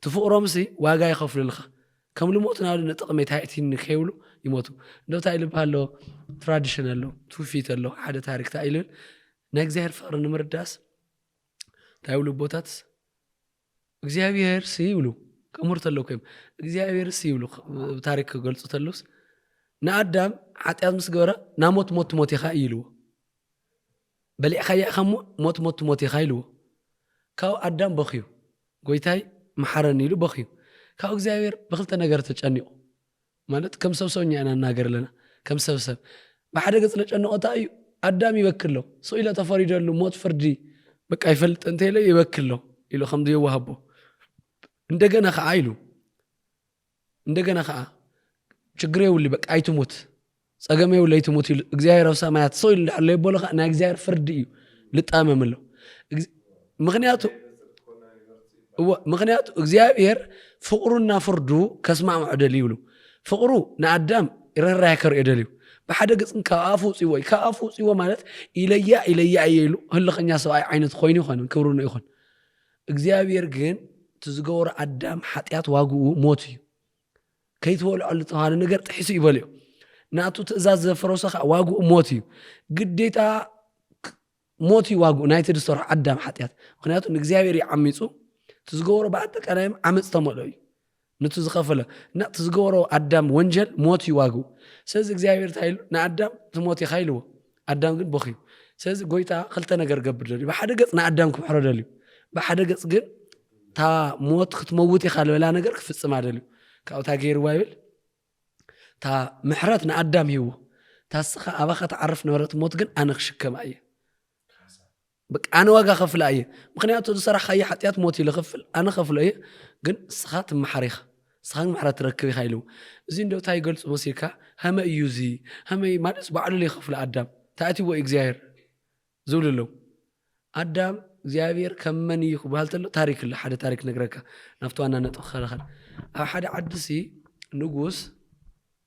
تفوق رمسي واغا يخاف للخ كم الموتنا نطقميت هايتين نخيولو يموتوا لو تايل بهالو تراديشنال لو توفيت له حدا تاريخ تايل ناغزير فقر نمرداس تايلو بوتات እግዚአብሔር ሲብሉ ከሙርተለኩም እግዚአብሔር ሲብሉ ታሪክ ገልጾተሉስ ናአዳም ኃጢአት ምስገበረ ናሞት ሞት ሞት ይኻ ይልዎ በሊዕ ኸያ ኸሞ ሞት ሞት ሞት ይኻ ይልዎ ካው አዳም በኺዩ ጎይታይ መሐረን ይሉ በኺዩ ካው እግዚአብሔር በክልተ ነገር ተጨኒቁ ማለት ከም ሰብሰብኛ እናናገር ለና ከም ሰብሰብ በሓደ ገጽ ለጨነቆታ እዩ አዳም ይበክሎ ሶኢላ ተፈሪደሉ ሞት ፍርዲ በቃ ይፈልጥ እንተለ ይበክሎ ይሉ ከምዚ ይወሃቦ እንደገና ከአይሉ እንደገና ከአ ችግሬው በቃ አይትሞት ጸገሜው ለይትሞት ይሉ እግዚአብሔር አብ ሰማያት ሰው ይላል ይቦለኻ ና እግዚአብሔር ፍርድ እዩ ልጣመምለው ምክንያቱ እግዚአብሔር ፍቅሩና ፍርዱ ከስማዕ ዕደል ይብሉ ፍቅሩ ንአዳም ይረራይ ከር ዕደል እዩ በሓደ ገጽን ካአፉ ጽዎ ካአፉ ጽዎ ማለት ኢለያ ይሉ ህልኸኛ ሰው አይነት ኮይኑ ይኾን ክብሩ ነው ይኾን እግዚአብሔር ግን تزغور عدام حطيات واغو موتي كيتولع لتهان ነገር ጥሒሱ ይበልዩ ናቱ ትእዛዝ ዘፈሮሰ ዋጉ ሞቲ ግዴታ ሞቲ ዋጉ ናይት ድስቶር عدام حطيات ምክንያቱ እግዚአብሔር ይዓሚጹ ትዝገወሮ በአጠቃላይም ዓመጽ ተመለዩ ነቱ ዝኸፈለ ና ትዝገወሮ عدام ወንጀል ሞቲ ዋጉ ስለዚህ እግዚአብሔር ታይሉ ናአዳም ትሞቲ ኻይልዎ አዳም ግን በኺ ስለዚህ ጎይታ ክልተ ነገር ገብር በሓደ ገጽ ናአዳም ክምሕረደልዩ በሓደ ገጽ ግን تا موت ختموت يخال ولا نجر كفصم عدلو كاو تا غير وايل تا محرتنا قدام هو تا سخا ابخ تعرف نورت موت جن انا خشكم اي بك انا واغا خفل اي مخنياتو صراحه خي حطيات موت يلخفل انا خفل اي جن سخات محريخ سخان محرت ركبي خايلو زين دو تاي قلت موسيقى هما يوزي هما مالس بعلو لي خفل قدام تاتي و اغزاير زوللو قدام እግዚአብሔር ከመን ይخبالتሎ ታሪክ ለሐደ ታሪክ ነግረካ ናፍቷና ነጥብ خلخل ኣብ ሓደ ዓድሲ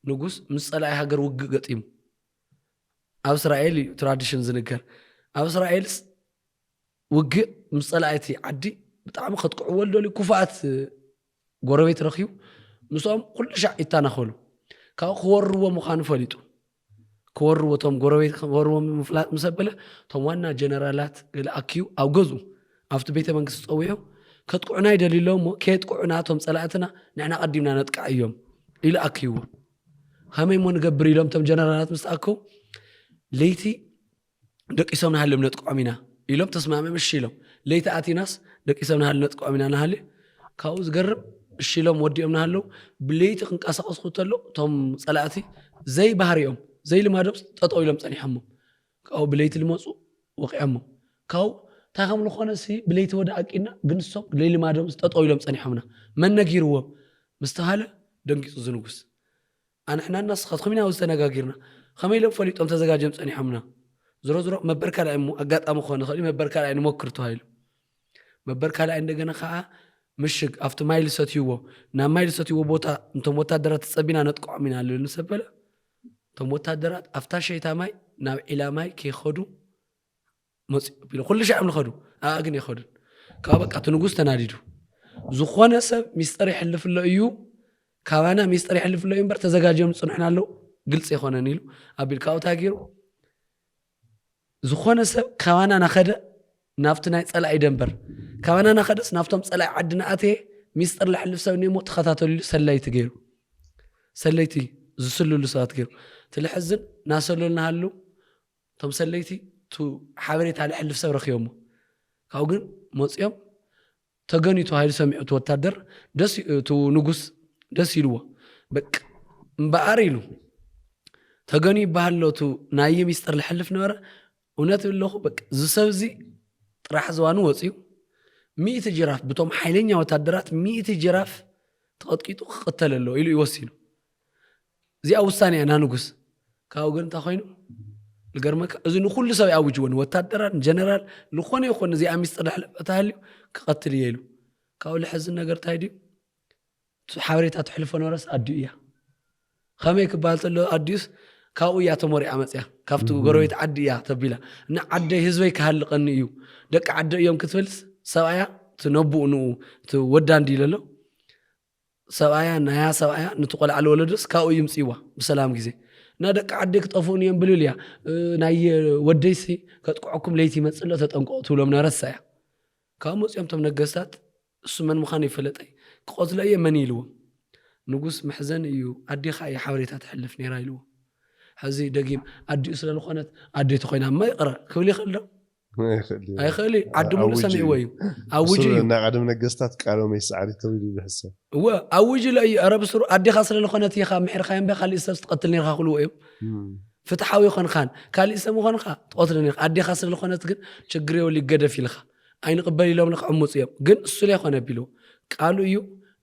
ንጉስ ምስ ጸላኢ ሃገር ውግ ገጢሙ ኣብ እስራኤል ትራዲሽን ዝነገር ኣብ እስራኤል ውግ ምስ ጸላኢቲ ዓዲ ብጣዕሚ ከጥቅዑ ወልዶሊ ኩፋት ጎረቤት ረኺዩ ምስኦም ኩሉ ሻዕ ይታናኸሉ ካብ ክወርዎ ምዃኑ ፈሊጡ كورو غرويت كورو مفلات مسبله توم وانا جنرالات اكيو او غزو افت بيت منكس صويو كتقعنا يدليلهم كيتقعناتهم صلاتنا نحنا قدمنا نطقع يوم الى اكيو همي مون غبر يلوم تم جنرالات مستاكو ليتي دقيسونا هلم نطقعمينا يلوم تسمعوا مشي يلوم ليت اتيناس دقيسونا هل نطقعمينا نهالي كاوز غرب الشيلوم وديومنا هلو بليت انقاسقسخو تلو توم صلاتي زي بحريوم زي لمادوس تطوي لهم صنيحهم كاو بليت الموصو وقعهم كاو تاخم لخونسي بليت وداقينا غنسوم ليل مادوس تطوي لهم صنيحمنا من نغيرو مستحاله دنقيص زنوس انا احنا الناس خطخمنا وستنغاغيرنا خميلو فليطوم تزغاجم صنيحمنا زرو مبركة لا أقاط أمخون خلي مبركة لا نمكرته هايلو مبركة لا عندنا خاء مشق أفت مايل ستيو نا مايل ستيو بوتا أنتم متدرات السبينا نتقع من على النسبة أنتم متدرات أفتح شيء تاماي نا إلى ماي كي خدو كل شيء عمل خدو أغني خدو كابك أتنقص تناديدو زخوانه سب مستريح اللي في اللؤيو كوانا مستريح اللي في اللؤيو بر تزجاجهم صنعنا له قلت يخونا نيلو أبي الكاو تاجيرو زخوانه سب كوانا ناخد نافتنا يسأل عيدنبر كوانا ناخدس نافتهم يسأل عدنا أتي مستر لحلف سوني موت خطاتو سليت جيرو سليتي زسلو لسات جيرو تلحزن ناسلو لنا هالو تم سليتي تو حاولت على حلف سو رخيومه كاوجن موت يوم تغني تو هايل سمعت وتادر دس تو نغس دس يلوا بك مباريلو تغني بهالو تو ناي ميستر لحلف نبر اونت لهو بك زسبزي طرح زوانو وصيو 100 جراف بتوم حيلኛ ወታደራት 100 جراف ተቀጥቂጡ ከተለለው ኢሉ ይወሲሉ እዚያ ውሳኔ አና ንጉስ ካው ግን ታኾይኑ ልገርመካ እዚ ንኩሉ ሰብ ያውጅውን ወታደራን ጀነራል ልኾነ ይኾን እዚ አሚስ ጥላል ታህልዩ ከቀትል ይሉ ካው ለሐዝን ነገር ታይዲ ሓበሬታ ትሕልፎ ነረስ አዲያ ከመይ ክባልተሎ አዲስ ካው ያ ተሞሪ አመጽያ ካፍቱ ጎረቤት አዲያ ተቢላ እና አደ ህዝበይ ካህልቀኒ እዩ ደቂ አደ እዮም ክትፈልስ ሰባያ ትነቡኑ ትወዳ እንዲለሎ ሰባያ ናያ ሰባያ ንትቆል አለ ወለደስ ካው ይምጽዋ በሰላም ጊዜ እና ደቂ አደ ክጠፉን እዮም ብልልያ ናይ ወደይሲ ከጥቁዕኩም ለይቲ መጽሎ ተጠንቆቱ ሎም ነረሳያ ካው መጽዮም ተም ነገስታት እሱ መን ምኻን ይፈለጠይ ቆዝለየ መን ይልዎ ንጉስ መሕዘን እዩ አዲኻ የሐበሬታ ትሕልፍ ነራ ይልዎ ሕዚ ደጊም አዲ ስለልኾነት አዲ ተኮይና ማይቅራ ክብል ይኽእል አይኸሊ አዲ ሙሉ ሰሚዕ ወይ አውጂ እና ቀደም ነገስታት ቃሎም ይስዓሪ ተብሉ ይሕሰብ አውጂ ላይ አረብስሩ አዲኻ ስለልኾነት ይኻ ምሕርኻን በኻሊ ሰብ ተቀትል ነርኻ ክልዎ እዮም ፍትሓዊ ይኾንኻን ካሊ ሰብ ይኾንኻ ተቀትል ነርኻ አዲኻ ስለልኾነት ግን ችግር የው ሊገደፍ ይልኻ አይን ቅበል ኢሎም ለክዕሙጽ እዮም ግን እሱ ላይ ኾነ ቢሉ ቃሉ እዩ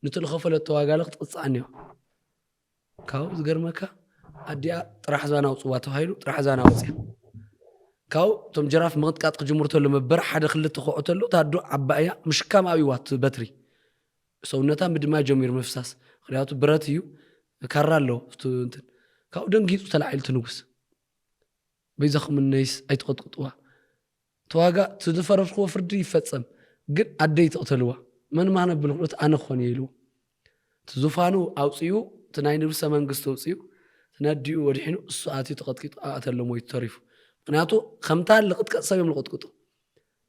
ንትልኸፈለ ተዋጋለ ክትጽዓኒዮ ካው ዝገርመካ አዲያ ጥራሕ ዛና ውጽዋ ተባሂሉ ጥራሕ ዛና ውጽያ ካው ቶም ጀራፍ መቅጥቃጥ ክጅምርተሉ መበር ሓደ ክልተ ኾዕተሉ ታዱ ዓባያ ምሽካም አብይዋት በትሪ ሰውነታ ምድማ ጀሚር መፍሳስ ክሪያቱ ብረት እዩ ካራሎ እንትን ካው ደንጊጹ ተላዒልት ንጉስ በይዘኹም ነይስ አይትቆጥቁጥዋ ተዋጋ ትዝፈረስኮ ፍርድ ይፈጸም ግን አደይ ተቅተልዋ መን ማነብል ሁለት አነኾን ይሉ ትዙፋኑ አውጽዩ ትናይ ንብሰ መንግስት አውጽዩ ትነዲኡ ወዲሕኑ እሱአቲ ተቀጥቂጡ አተለሞ ይተሪፉ ምክንያቱ ከምታ ለቅጥቀጥ ሰብም ለቅጥቀጡ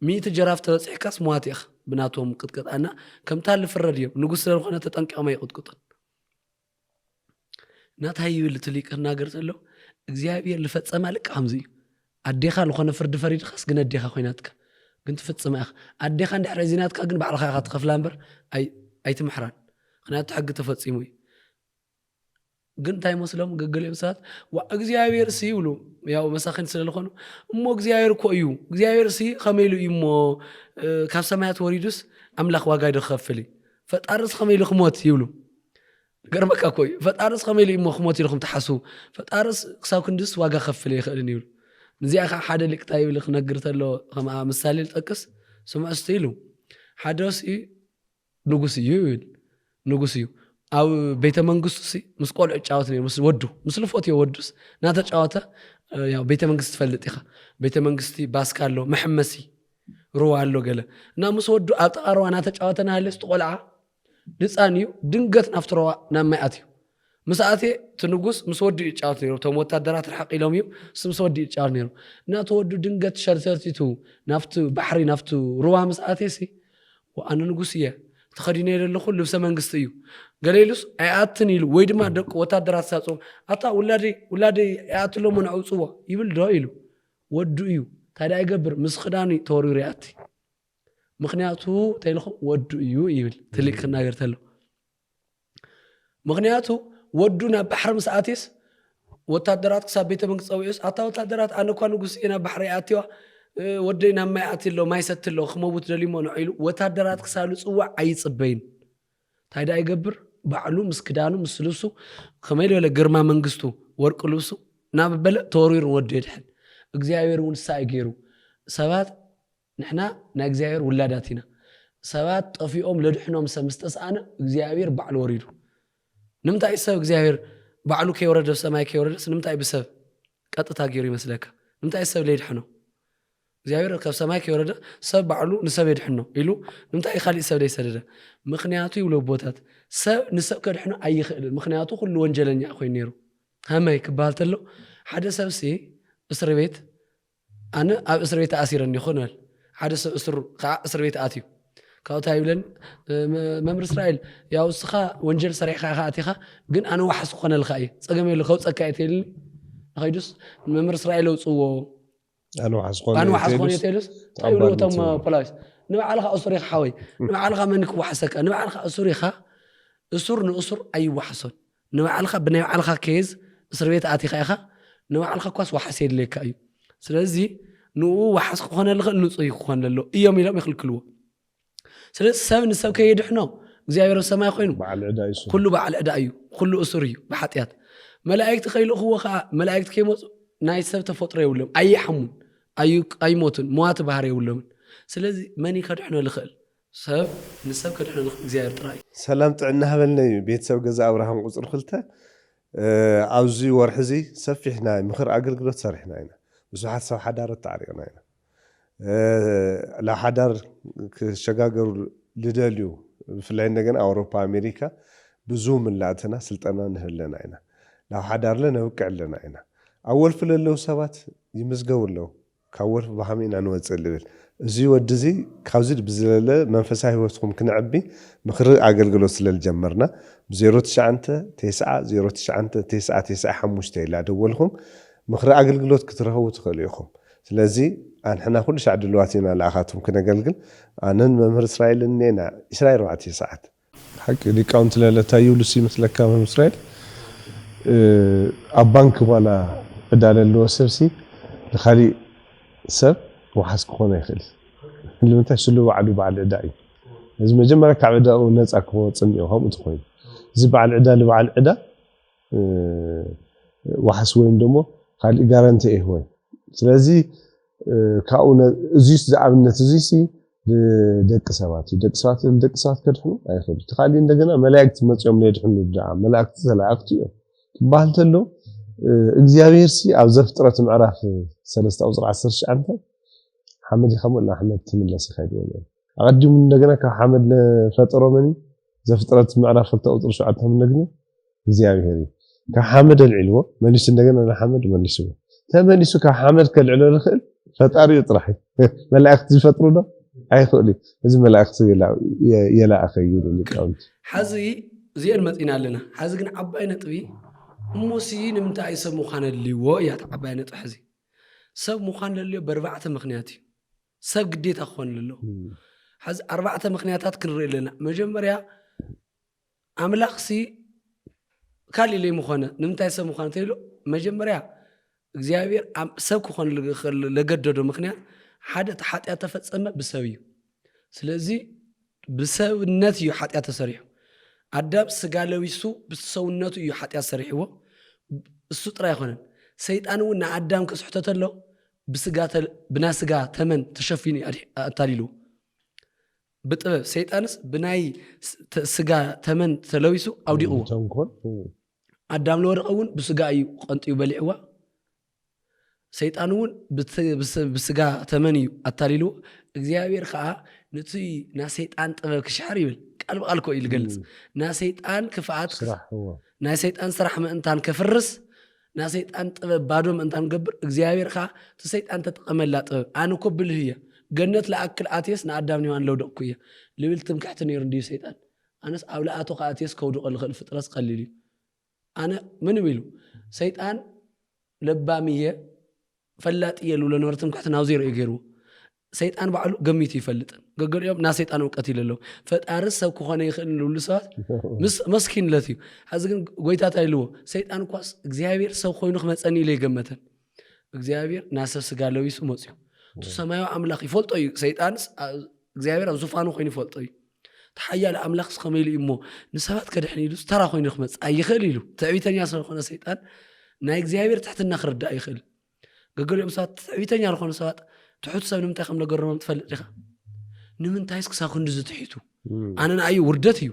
100 ጀራፍ ተበጽሕካስ ሟቲኽ ብናቶም ቅጥቀጣና ከምታ ለፍረድ እዮም ንጉስ ስለሆነ ተጠንቀቀማ ይቅጥቀጡ ናታይ ይብል ትሊቅ ነገር ተለው እግዚአብሔር ለፈጸማ ለቃምዚ አዴኻ ለኾነ ፍርድ ፈሪድ ኻስ ግን አዴኻ ኮይናትካ ግን ትፈጽማ ይኽ አዴኻ እንድሕር ዚናትካ ግን ባዕልኻ ኢኻ ትኸፍላ እምበር ኣይትምሕራን ምክንያቱ ሕጊ ተፈጺሙ ግን ታይ መስሎም ገገለም ሰዓት እግዚአብሔር ሲ ይብሉ ያው መሳኺን ስለልኾኑ እሞ እግዚአብሔር እኮ እዩ እግዚአብሔር ሲ ከመይሉ እሞ ካብ ሰማያት ወሪዱስ አምላኽ ዋጋ ይደኸፍል ፈጣርስ ከመይሉ ክሞት ይብሉ ገርበካ ኮይ ፈጣርስ ከመይሉ እሞ ክሞት ኢልኩም ተሓስቡ ፈጣርስ ክሳብ ክንድስ ዋጋ ከፍል ይኽእልን ይብሉ نزيا حدا اللي كتايب اللي خنقرت له خما مثال التقص سمع استيلو حدثي نغسيو او بيت منغسي مسقول اጫወትني مس ودو مسلفوت يودس ناتا ጫወታ ያው ቤተ መንግስት ፈልጥ ይኻ ቤተ መንግስቲ ባስካሎ መሐመሲ ሩዋሎ ገለ እና መስወዱ አጣራዋ ናታ ጫወተና አለስ ተቆልዓ ልጻኒዩ ድንገት ናፍትሮዋ ናማያትዩ مساعتي تنقص مسود يجعل نيرو توم وتدرات الحق لهم يوم مسود يجعل نيرو ناتود دنقت شرتي تو نفط بحري نفط رواه مساعتي سي وأنا نقصيه تخديني اللي خل لبس منقصيو قليلوس عاتنيلو ويد ما دق وتدرات ساتهم أتا ولادي عاتلو من عصوة يبل رايلو وديو ترى يقبر مسخداني توري رياتي مخنياتو تيلخم وديو يبل تليك خنا قرتلو مخنياتو ودونا بحر مساعتيس وتدرات كسب بيت منقص أويس أتا وتدرات أنا كانوا جزئنا بحر ياتيوا ودينا ما ياتيلو ما يستلو خموت دليمون عيلو وتدرات كسالو صوا عيص بين تايدا يقبر بعلو مسكدانو مسلوسو خميل ولا جرما منقصتو ورقلوسو نابل تورير وديد حد እግዚአብሔር እውን ሳይ ገይሩ ሰባት ንሕና ናይ እግዚአብሔር ውላዳት ኢና ሰባት ጠፊኦም ለድሕኖም ሰብ ምስተስኣነ እግዚአብሔር ባዕሉ ወሪዱ ንምንታይ ሰብ እግዚአብሔር ባዕሉ ከይወረደ ሰማይ ከይወረደ ንምንታይ ብሰብ ቀጥታ ገይሩ ይመስለካ ንምንታይ ሰብ ለይድሕኖ እግዚአብሔር ካብ ሰማይ ከይወረደ ሰብ ባዕሉ ንሰብ ይድሕኖ ኢሉ ንምንታይ ካልእ ሰብ ለይሰደደ ምክንያቱ ይብሎ ቦታት ሰብ ንሰብ ከድሕኖ ኣይኽእልን ምክንያቱ ኩሉ ወንጀለኛ ኮይኑ ነይሩ ሃመይ ክበሃል ተሎ ሓደ ሰብ ሲ እስር ቤት ኣነ ኣብ እስር ቤት ኣሲረኒ ይኹንል ሓደ ሰብ እስር ቤት ኣትዩ ካብታ ይብለን መምህር እስራኤል ያው ስኻ ወንጀል ሰሪሕካ ኣቲኻ ግን ኣነ ዋሕስ ክኾነልካ እየ ፀገም የሉ ከውፀካ እትልኒ ንኸይዱስ መምህር እስራኤል ውፅዎ ኣነ ዋሕስ ኮነ እትልስ ታይብሎቶም ፖላዊስ ንባዕልኻ እሱር ኢኻ ሓወይ ንባዕልኻ መን ክዋሕሰካ ንባዕልኻ እሱር ኢኻ እሱር ንእሱር ኣይዋሕሶን ንባዕልኻ ብናይ ባዕልኻ ኬዝ እስር ቤት ኣቲኻ ኢኻ ንባዕልኻ ኳስ ዋሕስ የድለካ እዩ ስለዚ ንኡ ዋሕስ ክኾነ ልኽእል ንፁይ ክኾነ ኣሎ እዮም ኢሎም ይኽልክልዎ ስለዚ ሰብ ንሰብ ከየድሕኖ እግዚአብሔር ሰማይ ኮይኑ ኩሉ በዓል ዕዳ እዩ ኩሉ እሱር እዩ ብሓጢያት መላእክቲ ከይልኽዎ ከዓ መላእክቲ ከይመፁ ናይ ሰብ ተፈጥሮ የብሎም ኣይሓሙን ኣይሞቱን ሞዋት ባህር የብሎምን ስለዚ መን ከድሕኖ ልኽእል ሰብ ንሰብ ከድሕኖ ልኽእል እግዚአብሔር ጥራይ ሰላም ጥዕና ሃበልና እዩ ቤተሰብ ገዛ ኣብርሃም ቁፅር 2 ኣብዚ ወርሒ እዚ ሰፊሕ ናይ ምክር ኣገልግሎት ሰሪሕና ኢና ብዙሓት ሰብ ሓዳር ተዓሪቕና ኢና ላ ሓዳር ክሸጋገሩ ልደልዩ ብፍላይ እንደገና ኣውሮፓ ኣሜሪካ ብዙ ምላእትና ስልጠና ንህብለና ኢና ላ ሓዳር ነብቅዕ ኣለና ኢና ኣብ ወልፊ ለለዉ ሰባት ይምዝገቡ ኣለዉ ካብ ወልፊ ብሃሚና ንወፅእ ልብል እዚ ወዲ እዚ ካብዚ ብዝለለ መንፈሳዊ ህይወትኩም ክንዕቢ ምክሪ ኣገልግሎት ስለልጀመርና ብ09909995 ኢላ ደወልኩም ምክሪ ኣገልግሎት ክትረኸቡ ትኽእሉ ኢኹም ስለዚ ኣንሕና ኩሉ ሻዕ ድልዋት ኢና ለኣኻትኩም ክነገልግል ኣነን መምህር እስራኤል እኔና 24 ሰዓት ሓቂ ሊቃውንቲ ለለታ ይብሉሲ ይመስለካ መምህር እስራኤል ኣብ ባንክ ዋላ ዕዳ ለለዎ ሰብሲ ንካሊእ ሰብ ዋሓስ ክኾነ ይኽእል ንምንታይ ስሉ ባዕሉ በዓል ዕዳ እዩ እዚ መጀመርያ ካብ ዕዳኡ ነፃ ክወፅእ እኒኦ ከምኡ ትኮይኑ እዚ በዓል ዕዳ ንበዓል ዕዳ ዋሓስ ወይም ደሞ ካሊእ ጋራንቲ ይህወን ስለዚ ካብኡ እዙይስ ዝኣብነት እዙይሲ ደቂ ሰባት ከድሕኑ ኣይኽእሉ ተኻሊእ እንደገና መላእክቲ መፅኦም ነድሕኑ ድዓ መላእክቲ ተላእክቲ እዮም ክበሃል ተሎ እግዚአብሔር ሲ ኣብ ዘፍጥረት ምዕራፍ 3 ቁፅሪ 19 ሓመድ ይኸምኡ ሓመድ ትምለስ ይኸይድዎ ኣቀዲሙ እንደገና ካብ ሓመድ ፈጠሮ መን ዘፍጥረት ምዕራፍ 2 ቁፅሪ 7 ነግኒ እግዚአብሔር ካብ ሓመድ ኣልዒልዎ መሊሱ እንደገና ንሓመድ መሊስዎ ተመሊሱ ካብ ሓመድ ከልዕሎ ልኽእል ፈጣሪኡ ጥራሕ መላእክቲ ዝፈጥሩ ዶ ኣይኽእሉ እዚ መላእክቲ የላእኸ ይብሉ ሊቃውንቲ ሓዚ እዚአን መፂና ኣለና ሓዚ ግን ዓባይ ነጥቢ እሞሲ ንምንታይ ሰብ ምዃን ኣድልይዎ እያ ዓባይ ነጥቢ ሕዚ ሰብ ምዃን ዘድልዮ ብ4 ምክንያት እዩ ሰብ ግዴታ ክኾን ኣለዎ ሓዚ 4 ምክንያታት ክንርኢ ኣለና መጀመርያ ኣምላኽሲ ካሊእ ለይ ምኾነ ንምንታይ ሰብ ምዃን ተይሉ መጀመርያ እግዚአብሔር ሰብ ክኾን ለገደዶ ምክንያት ሓደ ሓጢአት ተፈጸመ ብሰብ እዩ ስለዚ ብሰብነት እዩ ሓጢአት ተሰሪሑ ኣዳም ስጋ ለዊሱ ብሰውነቱ እዩ ሓጢአት ሰሪሕዎ እሱ ጥራይ ኣይኮነን ሰይጣን እውን ንኣዳም ክስሕቶ ተሎ ብናይ ስጋ ተመን ተሸፊኑ ኣታሊሉ ብጥበብ ሰይጣንስ ብናይ ስጋ ተመን ተለዊሱ ኣውዲቕዎ ኣዳም ለወደቐ እውን ብስጋ እዩ ቀንጢዩ በሊዕዋ ሰይጣን እውን ብስጋ ተመን እዩ ኣታሊሉ እግዚአብሔር ከዓ ነቲ ና ሰይጣን ጥበብ ክሽሕር ይብል ቃል በቃል ኮ ይልገልጽ ና ሰይጣን ክፍኣት ናይ ሰይጣን ስራሕ ምእንታን ከፍርስ ና ሰይጣን ጥበብ ባዶ ምእንታን ገብር እግዚአብሔር ከዓ እቲ ሰይጣን ተጠቀመላ ጥበብ ኣነ ኮ ብልህ እየ ገነት ለኣክል ኣትየስ ንኣዳም ኒዋን ለውደቅኩ እየ ልብል ትምክሕቲ ነይሩ እንዲዩ ሰይጣን ኣነስ ኣብ ለኣቶ ከዓ ኣትየስ ከውድቆ ልኽእል ፍጥረስ ቀሊል እዩ ኣነ ምንም ኢሉ ሰይጣን ለባሚ እየ ፈላጥ እየ ልብሎ ነበረ ትምክሕቲ ናብ ዜሮ እዩ ገይርዎ ሰይጣን ባዕሉ ገሚቱ ይፈልጥን ገገሊኦም ና ሰይጣን እውቀት ይለሎ ፈጣርስ ሰብ ክኾነ ይኽእል ልብሉ ሰባት መስኪንለት እዩ ሓዚ ግን ጎይታት ኣይልዎ ሰይጣን ኳስ እግዚአብሔር ሰብ ኮይኑ ክመፀኒ ኢለ ይገመተን እግዚአብሔር ና ሰብ ስጋ ለዊሱ መፅዩ እቲ ሰማያዊ ኣምላኽ ይፈልጦ እዩ ሰይጣንስ እግዚአብሔር ኣብ ዙፋኑ ኮይኑ ይፈልጦ እዩ ተሓያለ ኣምላኽስ ከመይ ኢሉ እሞ ንሰባት ከድሕኒ ኢሉ ተራ ኮይኑ ክመፅእ ኣይኽእል ኢሉ ትዕቢተኛ ስለዝኾነ ሰይጣን ናይ እግዚአብሔር ትሕትና ክርዳእ ይኽእል ገገሊኦም ሰባት ትዕቢተኛ ዝኾኑ ሰባት ትሑት ሰብ ንምንታይ ከም ለገረሞም ትፈልጥ ዲኻ ንምንታይስ ክሳብ ክንዲ ዝትሒቱ ኣነ ንዓይ ውርደት እዩ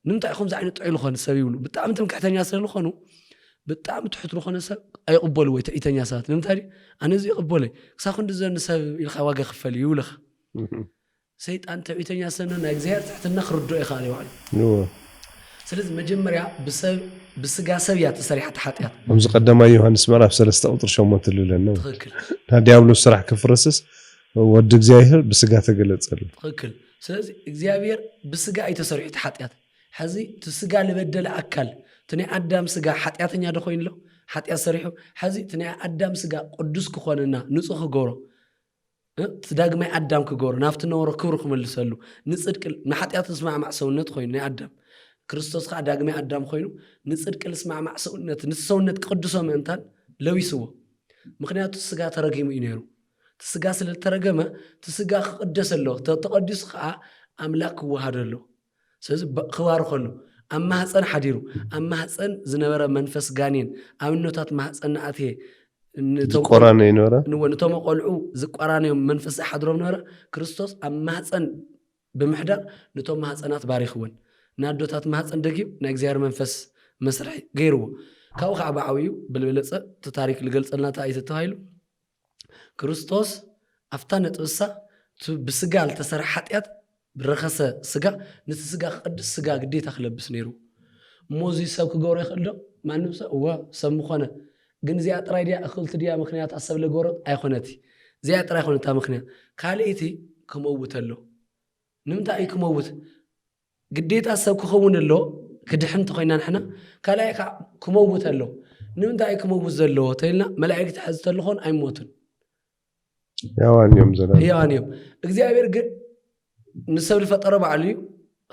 ንምንታይ ከምዚ ዓይነት ጥዑይ ዝኾነ ሰብ ይብሉ ብጣዕሚ ትምክሕተኛ ስለዝኾኑ ብጣዕሚ ትሑት ዝኾነ ሰብ ኣይቕበሉ ወይ ትዕቢተኛ ሰባት ንምንታይ ኣነ እዚ ይቕበለይ ክሳብ ክንዲ ዘኒ ሰብ ኢልካ ዋጋ ክፈል ይብልኻ ሰይጣን ትዕቢተኛ ሰነ ናይ እግዚኣብሔር ትሕትና ክርድኦ ኢኻ ይባዕሉ ስለዚ መጀመርያ ብስጋ ሰብ እያ ተሰሪሓት ሓጢኣት ከምዚ ቀዳማይ ዮሃንስ ምዕራፍ 3 ቁጥሪ 8 ትልብለና ትክክል ዲያብሎስ ስራሕ ክፍረስስ ወዲ እግዚኣብሔር ብስጋ ተገለጸሉ ትክክል ስለዚ እግዚኣብሔር ብስጋ ኣይተሰሪሑት ሓጢኣት ሕዚ እቲ ስጋ ልበደለ ኣካል እቲ ናይ ኣዳም ስጋ ሓጢኣተኛ ዶ ኮይኑሎ ሓጢኣት ሰሪሑ ሕዚ እቲ ናይ ኣዳም ስጋ ቅዱስ ክኾንና ንጹህ ክገብሮ እቲ ዳግማይ ኣዳም ክገብሮ ናብቲ ነበሮ ክብሪ ክመልሰሉ ንጽድቂ ንሓጢኣት ዝስማዕማዕ ሰውነት ኮይኑ ናይ ኣዳም ክርስቶስ ከዓ ዳግማይ ኣዳም ኮይኑ ንጽድቂ ዝስማዕማዕ ሰውነት ነቲ ሰውነት ቅዱሶ ምእንታን ለዊስዎ ምክንያቱ ስጋ ተረጊሙ እዩ ነይሩ እቲ ስጋ ስለተረገመ እቲ ስጋ ክቅደስ ኣለዎ ተቐዲሱ ከዓ ኣምላክ ክወሃድ ኣሎ ስለዚ ክባርኸሉ ኣብ ማህፀን ሓዲሩ ኣብ ማህፀን ዝነበረ መንፈስ ጋኔን ኣብ እኖታት ማህፀን ኣትየ ዝቆራነ ይነበረ ነቶም ቆልዑ ዝቆራነዮም መንፈስ ሓድሮም ነበረ ክርስቶስ ኣብ ማህፀን ብምሕዳር ነቶም ማህፀናት ባሪኽውን ናዶታት ማህፀን ደጊም ናይ እግዚኣብሔር መንፈስ መስርሒ ገይርዎ ካብኡ ከዓ ብዓብዩ ብልበለፀ እቲ ታሪክ ዝገልፀልና እንታይ ተባሂሉ ክርስቶስ ኣፍታ ነጥብሳ ብስጋ ዝተሰርሐ ሓጢኣት ብረኸሰ ስጋ ነቲ ስጋ ክቅድስ ስጋ ግዴታ ክለብስ ነይሩ እሞዚ ሰብ ክገብሮ ይኽእል ዶ ማንም ሰብ እዋ ሰብ ምኾነ ግን እዚኣ ጥራይ ድያ እኽልቲ ድያ ምክንያት ኣሰብ ለገሮት ኣይኮነቲ እዚኣ ጥራይ ኮነታ ምክንያት ካልእቲ ክመውት ኣሎ ንምንታይ እዩ ክመውት ግዴታ ሰብ ክኸውን ኣሎ ክድሕንቲ ኮይና ንሕና ካልኣይ ከዓ ክመውት ኣሎ ንምንታይ ክመውት ዘለዎ ተይልና መላእክቲ ሕዚ ተልኾን ኣይሞትን ሕያዋን እዮም ዘላ ሕያዋን እዮም እግዚኣብሔር ግን ንሰብ ዝፈጠረ ባዕሉ እዩ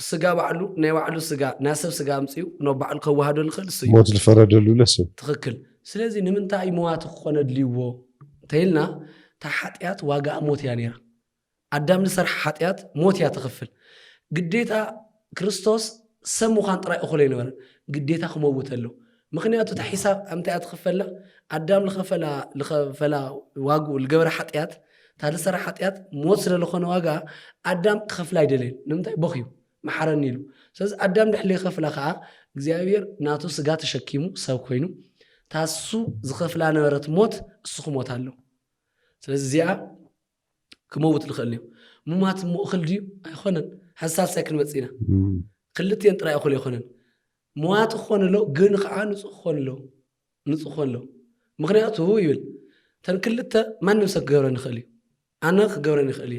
ስጋ ባዕሉ ናይ ባዕሉ ስጋ ናይ ሰብ ስጋ ኣምፅኡ ናብ ባዕሉ ከዋህዶ ልኽእል እሱ እዩ ሞት ዝፈረደሉ ለሰብ ትክክል ስለዚ ንምንታይ ሞዋት ክኾነ ድልይዎ ተይልና ታ ሓጢኣት ዋጋ ሞት እያ ነይራ ኣዳም ንሰርሐ ሓጢኣት ሞት እያ ትኽፍል ግዴታ ክርስቶስ ሰብ ምዃን ጥራይ እኹለ ይነበረ ግዴታ ክመውት ኣሎ ምክንያቱ እቲ ሒሳብ ኣምታይ እያ ትኽፈላ ኣዳም ዝኸፈላ ዋግኡ ዝገበረ ሓጢኣት تا لسرا حتيات موت للخون واجا أدم خفلا يدلين نمتى بخيو محرن نيلو ساز أدم دحلي خفلا خا እግዚአብሔር ናቱ ስጋ ተሸኪሙ ሰው ኮይኑ ታሱ ዝኸፍላ ነበረት ሞት እሱ ሞት አለው ስለዚህ ያ ክሞት ልኸልዩ ሙማት ሙእኽል ዲዩ አይኾነን ሐሳብ ሳይክን መጽና ክልት የንጥራ ይኹል ይኾነን ሙዋት ኾነሎ ግን ከዓ ንጹህ ኾነሎ ምክንያቱ ይብል ተንክልተ ማንም ሰብ ገብረን ይኽእል ኣነ ክገብረን ይኽእል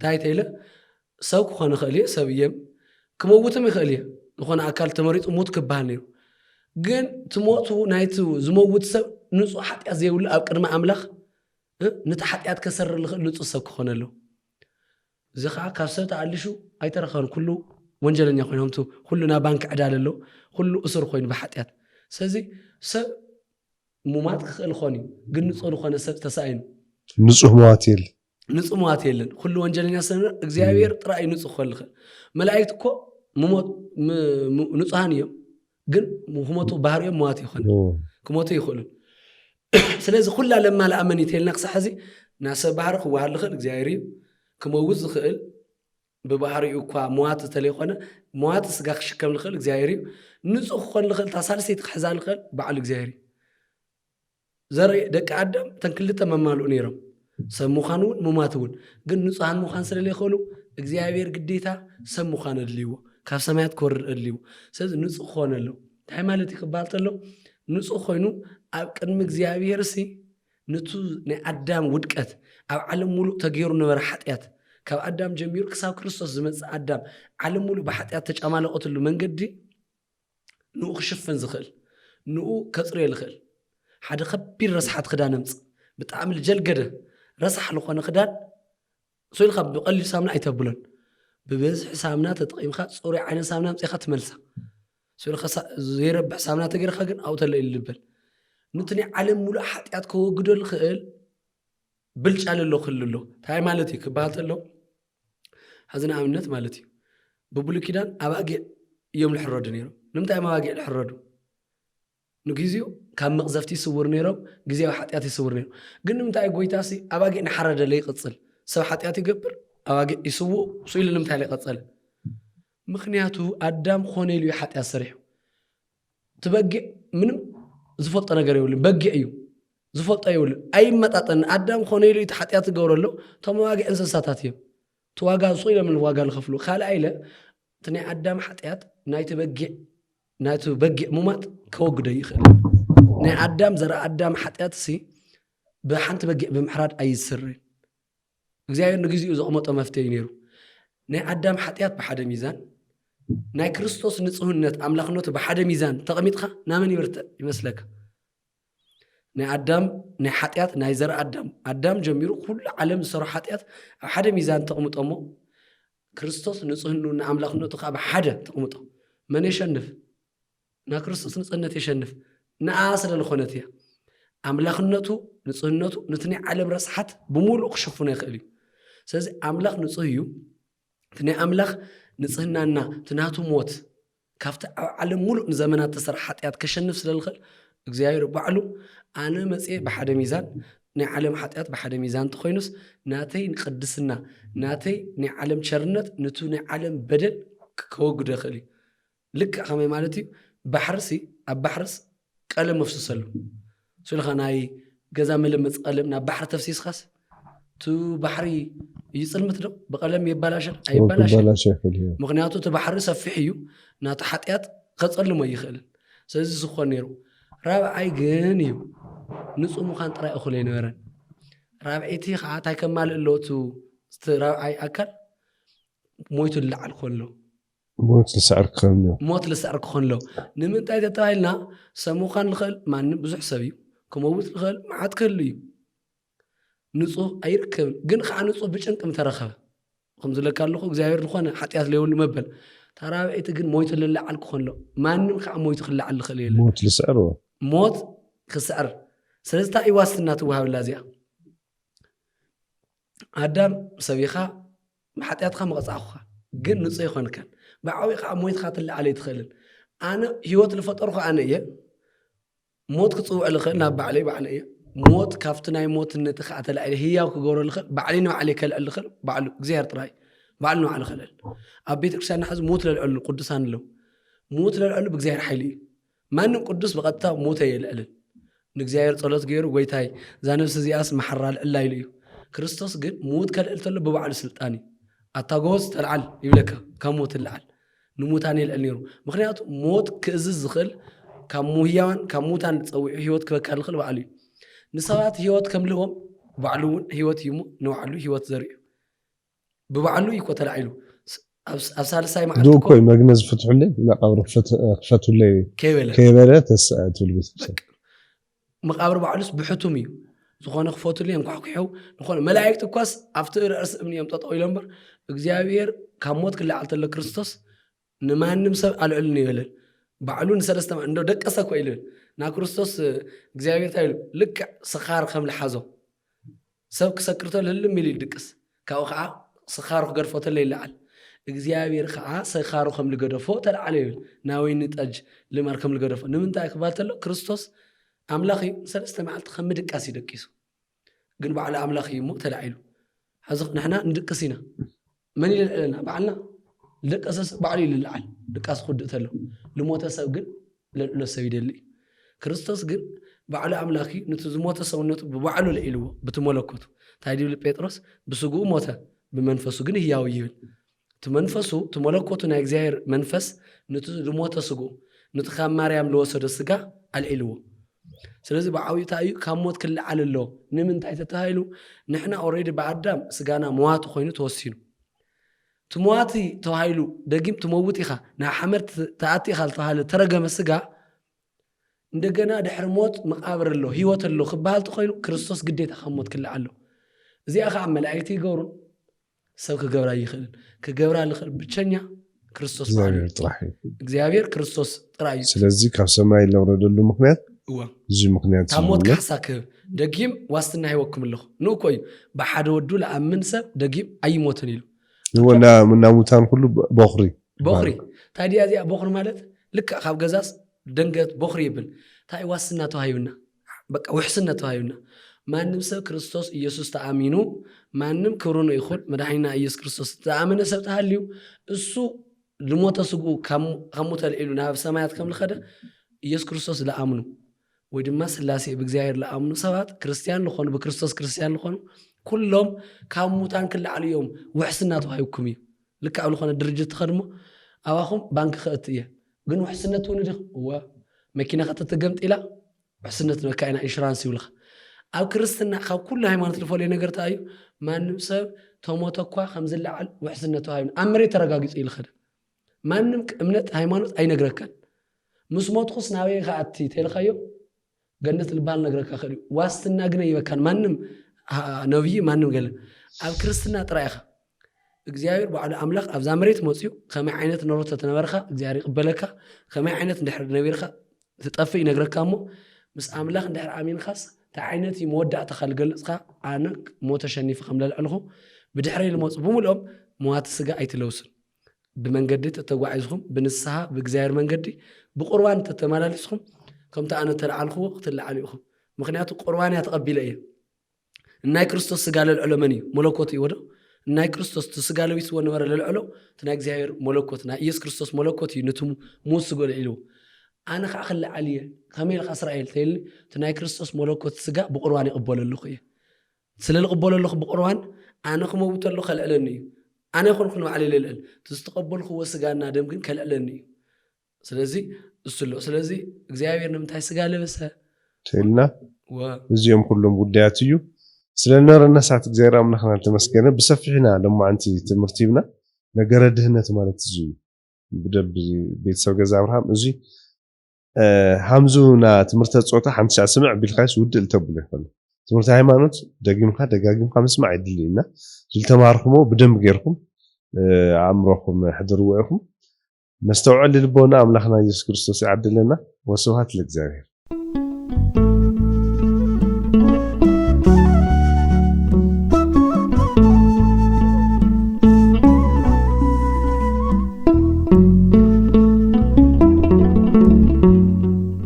ታይተይለ ሰው ክኾነ ይኽእል ሰብየም ክሞውትም ይኽእል ዝኾነ ኣካል ተመሪጡ ሞት ክባሃል ነይሩ ግን ትሞቱ ናይቱ ዝመውት ሰብ ንጹህ ሓጢኣት ዘይብሉ ኣብ ቅድሚ ኣምላኽ ነቲ ሓጢኣት ከሰርር ልኽእል ንጹህ ሰብ ክኾነ ኣሎ እዚ ከዓ ካብ ሰብ ተኣልሹ ኣይተረኸበን ኩሉ ወንጀለኛ ኮይኖምቱ ኩሉ ናብ ባንክ ዕዳል ኣሎ ኩሉ እስር ኮይኑ ብሓጢኣት ስለዚ ሰብ ሙማት ክኽእል ኾን እዩ ግን ንጹህ ዝኾነ ሰብ ተሳኢኑ ንጹህ ሞዋት የለን ኩሉ ወንጀለኛ ሰብ እግዚአብሔር ጥራይ ንጹህ ክኾን ልኽእል መላእክት እኮ ንጹሃን እዮም ግን ክሞቱ ባህርዮም ሞዋት ይኾን ክሞቱ ይኽእሉ ስለዚ ኩላ ለማ ለኣመን ይተልና ክሳሕ እዚ ናሰብ ባህሪ ክዋሃድ ልኽእል እግዚአብሔር እዩ ክመውት ዝኽእል ብባህሪኡ እኳ ሞዋት ዝተለይኾነ ሞዋት ስጋ ክሽከም ልኽእል እግዚአብሔር እዩ ንጹህ ክኾን ልኽእል ታሳልሰይቲ ክሕዛ ልኽእል በዓል እግዚአብሔር እዩ ዘርኢ ደቂ ኣዳም ተንክልተ መማልኡ ነይሮም ሰብ ምዃን እውን ሙማት እውን ግን ንጹሃን ምዃን ስለለይኽእሉ እግዚአብሔር ግዴታ ሰብ ምዃን ኣድልይዎ ካብ ሰማያት ክወርድ ኣድልይዎ ስለዚ ንጹህ ክኾን ኣሎ እንታይ ማለት ክበሃል ተሎ ንጹህ ኮይኑ ኣብ ቅድሚ እግዚአብሔር ሲ ነቱ ናይ ኣዳም ውድቀት ኣብ ዓለም ሙሉእ ተገይሩ ነበረ ሓጢኣት ካብ ኣዳም ጀሚሩ ክሳብ ክርስቶስ ዝመጽእ ኣዳም ዓለም ሙሉእ ብሓጢኣት ተጫማለቆትሉ መንገዲ ንኡ ክሽፍን ዝኽእል ንኡ ከጽርዮ ልኽእል ሓደ ከቢድ ረስሓት ክዳን ኣምጽእ ብጣዕሚ ልጀልገደ ረስሕ ዝኾነ ክዳን ሶይልካ ብቐሊል ሳምና ኣይተብሎን ببزح سامنا تطقيمخا صوري عين سامنا مصيخه تملسا سوري خا زيربح سامنا تغيرخا كن او تلي اللبل نتني علم مولى حطيات كوغدو الخيل بلش على له خللو تاي مالتي كبالتلو حزنا امنت مالتي ببلو كيدان اباغي يوم الحرود نيرو نمتاي مواغي الحرود نغيزيو ካብ መቕዘፍቲ ይስውር ነይሮም ግዜያዊ ሓጢኣት ይስውር ነይሮም ግን ንምንታይ ጎይታሲ ኣባጊዕ ንሓረደ ለይቅፅል ሰብ ሓጢኣት ይገብር ኣባጊዕ ይስውእ ስኢሉ ንምንታይ ለይቀፀለ ምክንያቱ ኣዳም ኮነ ኢሉ ሓጢኣት ሰሪሑ ትበጊዕ ምንም ዝፈልጦ ነገር የብሉን በጊዕ እዩ ዝፈልጦ የብሉን ኣይመጣጠን ኣዳም ኮነ ኢሉ ሓጢኣት ዝገብረሎ እቶም ኣባጊዕ እንስሳታት እዮም ተዋጋ ስኢሎም ዋጋ ዝኸፍሉ ካልኣይ ኢለ እቲ ናይ ኣዳም ሓጢኣት ናይቲ በጊዕ ሙማት ከወግዶ ይኽእል ናይ ኣዳም ዘራ ኣዳም ሓጢኣት ሲ ብሓንቲ በጊዕ ብምሕራድ ኣይስርን እግዚኣብሔር ንግዚኡ ዘቕመጦ መፍትሄ እዩ ነይሩ ናይ ኣዳም ሓጢኣት ብሓደ ሚዛን ናይ ክርስቶስ ንጽህነት ኣምላኽነቱ ብሓደ ሚዛን ተቐሚጥኻ ናመን ይብርትዕ ይመስለካ ናይ ኣዳም ናይ ሓጢኣት ናይ ዘራ ኣዳም ጀሚሩ ኩሉ ዓለም ዝሰርሖ ሓጢኣት ኣብ ሓደ ሚዛን ተቕምጦሞ ክርስቶስ ንጽህኑና ኣምላኽነቱ ከዓ ብሓደ ተቕምጦ መን የሸንፍ ና ክርስቶስ ንጽህነት የሸንፍ ንኣ ስለ ዝኾነት እያ ኣምላኽነቱ ንጽህነቱ ነቲ ናይ ዓለም ረስሓት ብምሉእ ክሽፍኖ ይኽእል እዩ ስለዚ ኣምላኽ ንጹህ እዩ እቲ ናይ ኣምላኽ ንጽህናና ትናቱ ሞት ካብቲ ኣብ ዓለም ሙሉእ ንዘመናት ተሰርሐ ሓጢኣት ከሸንፍ ስለ ዝኽእል እግዚኣብሔር ባዕሉ ኣነ መፅአ ብሓደ ሚዛን ናይ ዓለም ሓጢኣት ብሓደ ሚዛን እንተኮይኑስ ናተይ ንቅድስና ናተይ ናይ ዓለም ቸርነት ነቱ ናይ ዓለም በደል ከወግዶ ይኽእል እዩ ልክዕ ከመይ ማለት እዩ ባሕርሲ ኣብ ባሕርስ ቀለም መፍስሰሉ ስልኻ ናይ ገዛ መለመፅ ቀለም ናብ ባሕሪ ተፍሲስኻስ ቱ ባሕሪ ይፅልምት ዶ ብቀለም ይባላሸ ኣይባላሸ ምክንያቱ እቲ ባሕሪ ሰፊሕ እዩ ናቱ ሓጢኣት ከፀልሞ ይኽእል ስለዚ ዝኮን ነይሩ ራብዓይ ግን እዩ ንጹህ ምዃን ጥራይ እኹል ኣይነበረን ራብዒቲ ከዓ እንታይ ከማልእ ኣለዎቱ ራብዓይ ኣካል ሞይቱ ዝለዓል ከሎ ሞት ልስዕር ክኾን ኣሎ ንምንታይ ተባሂልና ሰብ ምዃን ዝኽእል ማንም ብዙሕ ሰብ እዩ ክመውት ዝኽእል መዓት ክህሉ እዩ ንጹህ ኣይርከብን ግን ከዓ ንጹህ ብጭንቂ ምተረኸበ ከም ዝለካ ኣለኹ እግዚኣብሔር ዝኾነ ሓጢኣት ለየብሉ መበል ታራብዒቲ ግን ሞይቱ ልለዓል ክኾን ኣሎ ማንም ከዓ ሞይቱ ክለዓል ዝኽእል የለን ሞት ክስዕር ስለዚ እንታይ ዋስትና ትወሃብላ እዚኣ ኣዳም ሰቢኻ ብሓጢኣትካ መቕፃዕኹኻ ግን ንጹህ ይኮንከን ብዓብዪ ከዓ ሞይትካ ትለዓለ ይትኽእልን ኣነ ሂወት ዝፈጠርኩ ኣነ እየ ሞት ክፅውዕ ዝኽእል ናብ ባዕለይ ባዕለ እየ ሞት ካብቲ ናይ ሞትነት ከዓ ተላዒለ ህያው ክገብሮ ዝኽእል ባዕለይ ንባዕለይ ከልዕል ዝኽእል ባዕሉ እግዚኣብሔር ጥራይ ባዕሉ ንባዕሉ ክልዕል ኣብ ቤተክርስትያን ሓዚ ሞት ለልዕሉ ቅዱሳን ኣለዉ ሞት ለልዕሉ ብእግዚኣብሔር ሓይሊ እዩ ማንም ቅዱስ ብቐጥታ ሞተ የልዕልን ንእግዚኣብሔር ጸሎት ገይሩ ጎይታይ እዛ ነፍሲ እዚኣስ መሓራ ልዕላ ኢሉ እዩ ክርስቶስ ግን ሞት ከልዕል ተሎ ብባዕሉ ስልጣን እዩ ኣታጎስ ተልዓል ይብለካ ካብ ሞት ልዓል ንሙታን የልዕል ነይሩ ምክንያቱ ሞት ክእዝዝ ዝኽእል ካብ ሙህያዋን ካብ ሙታን ዝፀዊዑ ሂወት ክበካ ዝኽእል ባዕሉ እዩ ንሰባት ሂወት ከምልዎም ባዕሉ እውን ሂወት እዩ ንባዕሉ ሂወት ዘርእዩ ብባዕሉ ይኮ ተላዒሉ ኣብ ሳልሳይ መዓልቲ ኮይ መግነዝ ፍትሑለይ መቃብር ክፈትሁለይ ከይበለ ተስኣትብል መቃብር ባዕሉስ ብሕቱም እዩ ዝኾነ ክፈትሉ እንኳሕኩሕው ዝኾነ መላእክት እኳስ ኣብቲ ርእሲ እምኒ እዮም ጠጠው ኢሎም እምበር እግዚኣብሔር ካብ ሞት ክለዓል ተሎ ክርስቶስ ንማንም ሰብ ኣልዕሉን ይበለን ባዕሉ ንሰለስተ እንዶ ደቀሰ እኮ ኢሉን ናብ ክርስቶስ እግዚኣብሔር እንታይ ኢሉ ልክዕ ስኻር ከም ዝሓዞ ሰብ ክሰክር ተሎ ህልም ኢሉ ይድቅስ ካብኡ ከዓ ስኻሩ ክገድፎ ተሎ ይለዓል እግዚኣብሔር ከዓ ስኻሩ ከም ዝገደፎ ተለዓለ ይብል ናብ ወይኒ ጠጅ ልማር ከም ዝገደፎ ንምንታይ ክባል ተሎ ክርስቶስ ኣምላኽ እዩ ሰለስተ መዓልቲ ከም ምድቃስ ይደቂሱ ግን ባዕሉ ኣምላኽ እዩ እሞ ተላዒሉ ሕዚ ንሕና ንድቅስ ኢና መን ይልዕለና ባዕልና ልደቀሰ ሰብ ባዕሉ ይልልዓል ድቃስ ክውድእ ተሎ ልሞተ ሰብ ግን ልዕሎ ሰብ ይደሊ ክርስቶስ ግን ባዕሉ ኣምላኽ እዩ ነቲ ዝሞተ ሰውነቱ ብባዕሉ ልዒልዎ ብትመለኮቱ እንታይ ድብል ጴጥሮስ ብስጉኡ ሞተ ብመንፈሱ ግን ህያው ይብል እቲ መንፈሱ ትመለኮቱ ናይ እግዚኣብሔር መንፈስ ነቲ ዝሞተ ስጉኡ ነቲ ካብ ማርያም ዝወሰዶ ስጋ ኣልዒልዎ ስለዚ ብዓብይታ እዩ ካብ ሞት ክለዓል ኣሎ ንምንታይ ተተባሂሉ ንሕና ኦልሬዲ ብኣዳም ስጋና መዋቲ ኮይኑ ተወሲኑ ትመዋቲ ተባሂሉ ደጊም ትመውት ኢኻ ናብ ሓመድ ተኣቲ ኢኻ ዝተባሃለ ተረገመ ስጋ እንደገና ድሕሪ ሞት መቃብር ኣሎ ሂወት ኣሎ ክበሃል ተኮይኑ ክርስቶስ ግዴታ ካብ ሞት ክለዓል ኣሎ እዚኣ ከዓ መላእክቲ ይገብሩን ሰብ ክገብራ ይኽእልን ክገብራ ዝኽእል ብቸኛ ክርስቶስ እግዚኣብሔር ክርስቶስ ጥራይ እዩ ስለዚ ካብ ሰማይ ለውረደሉ ምክንያት እዚ ምክንያት ካብ ሞት ክሓሳክብ ደጊም ዋስትና ይወክም ኣለኹ ንኡ ኮ እዩ ብሓደ ወዱ ለኣምን ሰብ ደጊም ኣይሞትን ኢሉ ወና ሙታን ኩሉ በኽሪ እንታይ ድያ እዚኣ በኽሪ ማለት ልክዕ ካብ ገዛስ دنقت بخري يبل تاي واسنا تهايونا بقى وحسنا تهايونا ما نمسك كريستوس يسوع تأمينو ما نم كورونا يخل مدحينا يسوع كريستوس تأمين سبت هاليو السوق لموت سوق كم تلقيلو نهار سمايات كم الخدة يسوع كريستوس لا أمنو ويدمس اللاسي بجزائر لا أمنو سبات كريستيان لخون بكريستوس كريستيان لخون كلهم كم موتان كل على يوم وحسنا تهايوكمي لك أول خون الدرجة تخدمه أواهم بنك خاتية قن وحسنا توني هو ماكينة خطة تجمت إلى حسنا كائنا إنشرانسي ولا أو كريستنا خو كل هاي ما نتلفوا لي نقرت أيو ما نمسك توماتو كوا خمس اللعل وحسنا تهاي أمري ترجع إلى خد ما نمك أمنت هاي ما نت أي نقرأ كان مسموت خص ناوي خاتي تيل خيو جنة البال نقرأ كخلي واستنا جنيه وكان ما نم نبي ما نم قال أو كريستنا ترايخ እግዚአብሔር بعد أملاك أبز أمريت موسيو خمي عينت نروت تنورخا እግዚአብሔር قبلك خمي عينت ندحر نبيرخا تطفي نقرأ كامو مس أملاك ندحر عامين خاص تعينتي مودع تخلق لسخا عنك متشنف خمل العلخو بدحري الموت بمولهم موات السجا أيتلوسن بمنجدي تتوعيزهم بنسها بجزائر منجدي بقربان تتمالسهم كم تأنا تلعلخو وقت اللي عليهم مخنيات قربان يتقبل إيه الناي كريستوس قال العلماني ملوكوتي وده الناي كريستوس تسقى له يسوى نمر للعلو تناي جزائر ملوكوتنا يس كريستوس ملوكوتي نتم موس قول إلو أنا خأخل عليه خميل إسرائيل تيل تناي كريستوس ملوكوت سجى بقربان يقبل اللقية سلل قبل اللق بقربان أنا خموت اللق العلني أنا أخون خنو عليه للعل تستقبل خو سجى نادم كن كالعلني سلزي السلو سلزي جزائر نمتاي سجى لبسها تيلنا وزيهم كلهم بدياتيو سلنا رنا ساعة جزائر أمنا خنا تمسكنا بسفحنا لما أنت تمرتيبنا نجردهنا تمارت زوي بدأ بيت سوق زعمرهم زوي همزونا تمرت صوته حمس سمع بالخاص ود التبله تمرت هايمانوت دقاقم خمس مع يدلينا التماركمو بدم غيركم عمركم حضروا وياكم مستوعب للبونا أملاخنا يسوع كريستوس يعدل لنا وسوهات لك زاهر